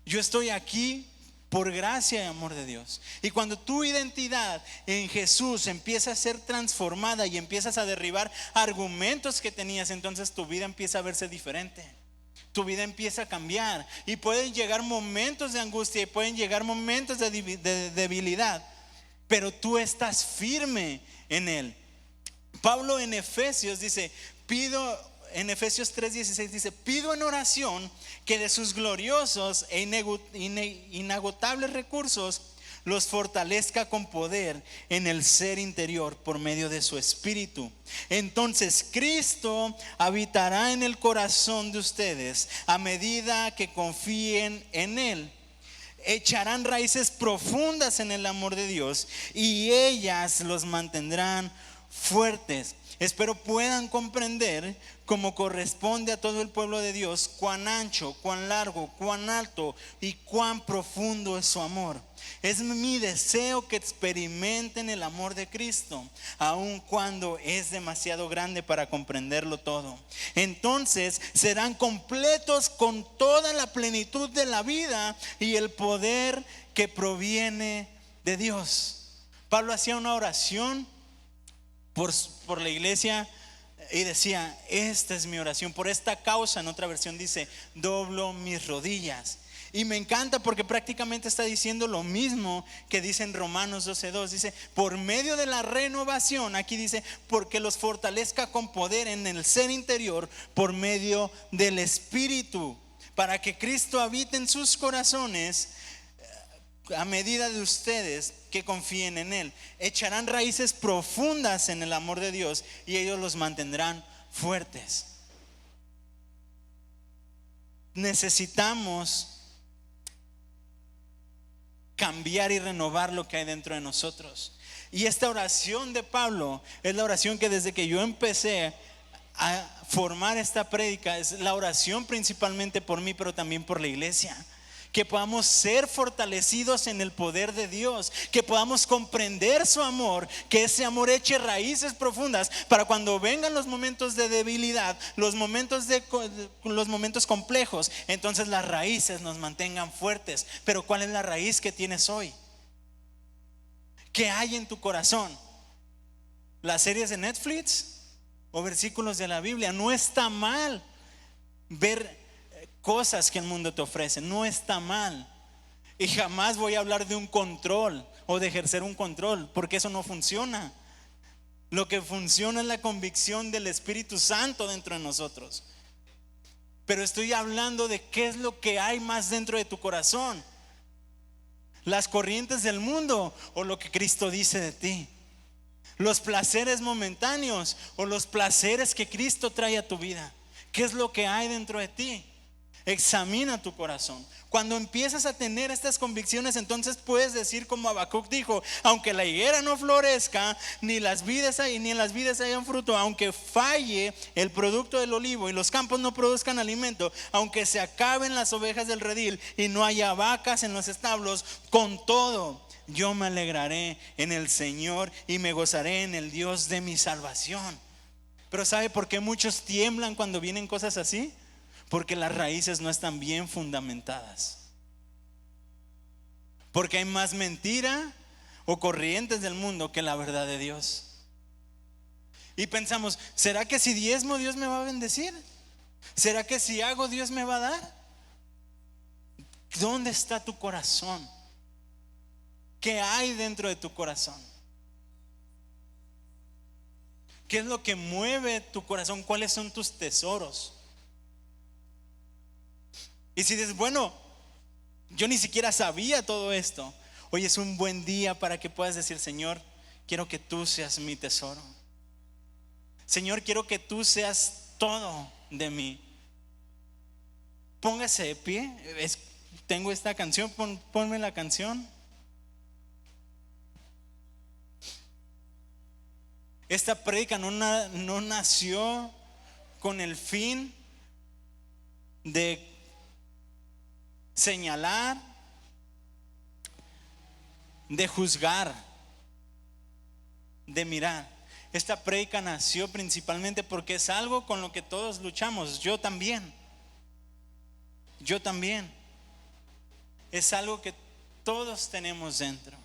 A: Yo estoy aquí por gracia y amor de Dios. Y cuando tu identidad en Jesús empieza a ser transformada y empiezas a derribar argumentos que tenías, entonces tu vida empieza a verse diferente. Tu vida empieza a cambiar. Y pueden llegar momentos de angustia y pueden llegar momentos de debilidad, pero tú estás firme en Él. Pablo en Efesios dice, en Efesios 3:16 dice: pido en oración que de sus gloriosos e inagotables recursos los fortalezca con poder en el ser interior por medio de su Espíritu. Entonces Cristo habitará en el corazón de ustedes a medida que confíen en Él. Echarán raíces profundas en el amor de Dios y ellas los mantendrán fuertes. Espero puedan comprender, como corresponde a todo el pueblo de Dios, cuán ancho, cuán largo, cuán alto y cuán profundo es su amor. Es mi deseo que experimenten el amor de Cristo, aun cuando es demasiado grande para comprenderlo todo. Entonces serán completos con toda la plenitud de la vida y el poder que proviene de Dios. Pablo hacía una oración por la iglesia y decía: esta es mi oración, por esta causa. En otra versión dice: doblo mis rodillas. Y me encanta porque prácticamente está diciendo lo mismo que dice en Romanos 12:2. Dice: por medio de la renovación, aquí dice, porque los fortalezca con poder en el ser interior por medio del Espíritu, para que Cristo habite en sus corazones a medida de ustedes que confíen en Él. Echarán raíces profundas en el amor de Dios y ellos los mantendrán fuertes. Necesitamos cambiar y renovar lo que hay dentro de nosotros. Y esta oración de Pablo es la oración que desde que yo empecé a formar esta prédica, es la oración principalmente por mí, pero también por la iglesia. Que podamos ser fortalecidos en el poder de Dios, que podamos comprender su amor, que ese amor eche raíces profundas para cuando vengan los momentos de debilidad, los momentos complejos, entonces las raíces nos mantengan fuertes. Pero ¿cuál es la raíz que tienes hoy? ¿Qué hay en tu corazón? ¿Las series de Netflix o versículos de la Biblia? No está mal ver cosas que el mundo te ofrece, no está mal. Y jamás voy a hablar de un control o de ejercer un control, porque eso no funciona. Lo que funciona es la convicción del Espíritu Santo dentro de nosotros. Pero estoy hablando de qué es lo que hay más dentro de tu corazón: las corrientes del mundo o lo que Cristo dice de ti, los placeres momentáneos o los placeres que Cristo trae a tu vida. ¿Qué es lo que hay dentro de ti? Examina tu corazón. Cuando empiezas a tener estas convicciones, entonces puedes decir como Habacuc dijo: aunque la higuera no florezca, ni en las vides hayan fruto, aunque falle el producto del olivo y los campos no produzcan alimento, aunque se acaben las ovejas del redil y no haya vacas en los establos, con todo yo me alegraré en el Señor y me gozaré en el Dios de mi salvación. Pero ¿sabe por qué muchos tiemblan cuando vienen cosas así? Porque las raíces no están bien fundamentadas. Porque hay más mentira o corrientes del mundo que la verdad de Dios. Y pensamos: ¿será que si diezmo Dios me va a bendecir? ¿Será que si hago Dios me va a dar? ¿Dónde está tu corazón? ¿Qué hay dentro de tu corazón? ¿Qué es lo que mueve tu corazón? ¿Cuáles son tus tesoros? Y si dices, bueno, yo ni siquiera sabía todo esto, hoy es un buen día para que puedas decir, Señor, quiero que tú seas mi tesoro. Señor, quiero que tú seas todo de mí. Póngase de pie. Tengo esta canción, ponme la canción. Esta prédica no nació con el fin de señalar, de juzgar, de mirar. Esta prédica nació principalmente porque es algo con lo que todos luchamos. Yo también. Es algo que todos tenemos dentro.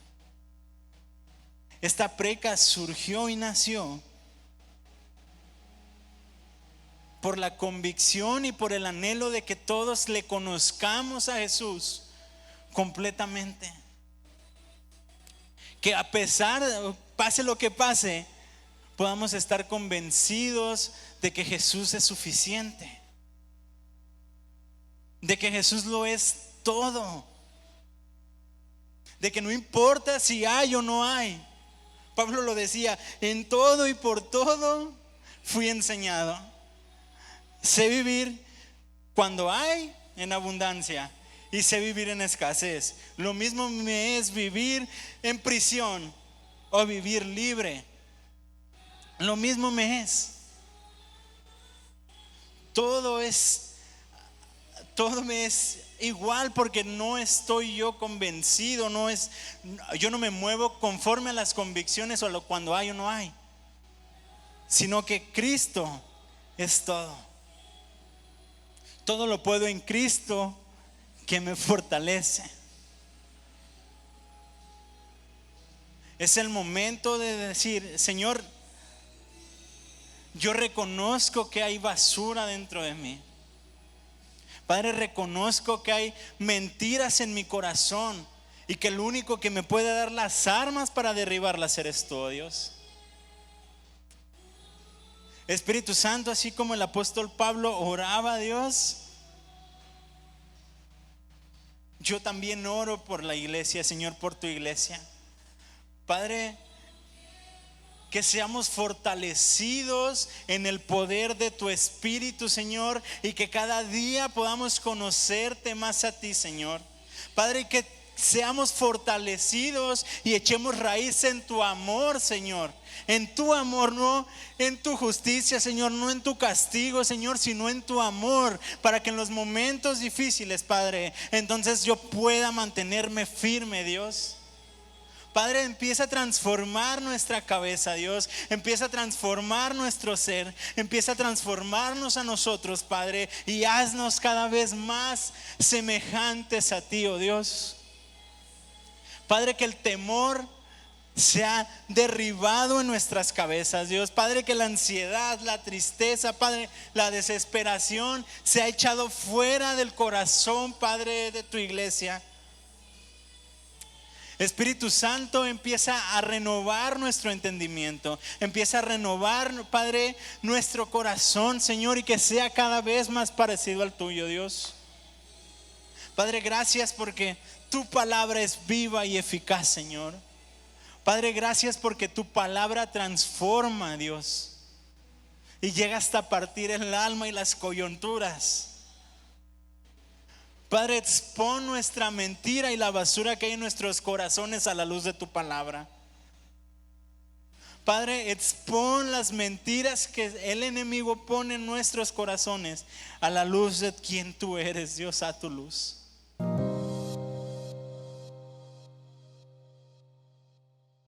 A: Esta prédica surgió y nació por la convicción y por el anhelo de que todos le conozcamos a Jesús completamente. Que a pesar, pase lo que pase, podamos estar convencidos de que Jesús es suficiente, de que Jesús lo es todo, de que no importa si hay o no hay. Pablo lo decía, en todo y por todo fui enseñado. Sé vivir cuando hay en abundancia y sé vivir en escasez. Lo mismo me es vivir en prisión o vivir libre. Lo mismo me es. Todo me es igual porque no estoy yo convencido, yo no me muevo conforme a las convicciones o cuando hay o no hay, sino que Cristo es todo. Todo lo puedo en Cristo que me fortalece. Es el momento de decir, Señor, yo reconozco que hay basura dentro de mí. Padre, reconozco que hay mentiras en mi corazón y que el único que me puede dar las armas para derribarlas eres tú, oh Dios. Espíritu Santo, así como el apóstol Pablo oraba a Dios, yo también oro por la iglesia, Señor, por tu iglesia. Padre, que seamos fortalecidos en el poder de tu Espíritu, Señor, y que cada día podamos conocerte más a ti, Señor. Padre, que seamos fortalecidos y echemos raíz en tu amor, Señor. En tu amor, no en tu justicia, Señor, no en tu castigo, Señor, sino en tu amor, para que en los momentos difíciles, Padre, entonces yo pueda mantenerme firme, Dios. Padre, empieza a transformar nuestra cabeza, Dios. Empieza a transformar nuestro ser. Empieza a transformarnos a nosotros, Padre. Y haznos cada vez más semejantes a ti, oh Dios. Padre, que el temor sea derribado en nuestras cabezas, Dios. Padre, que la ansiedad, la tristeza, Padre, la desesperación sea echado fuera del corazón, Padre, de tu iglesia. Espíritu Santo, empieza a renovar nuestro entendimiento. Empieza a renovar, Padre, nuestro corazón, Señor, y que sea cada vez más parecido al tuyo, Dios. Padre, gracias porque tu palabra es viva y eficaz, Señor. Padre, gracias porque tu palabra transforma, Dios, y llega hasta partir el alma y las coyunturas. Padre, expon nuestra mentira y la basura que hay en nuestros corazones a la luz de tu palabra. Padre, expon las mentiras que el enemigo pone en nuestros corazones a la luz de quien tú eres, Dios, a tu luz.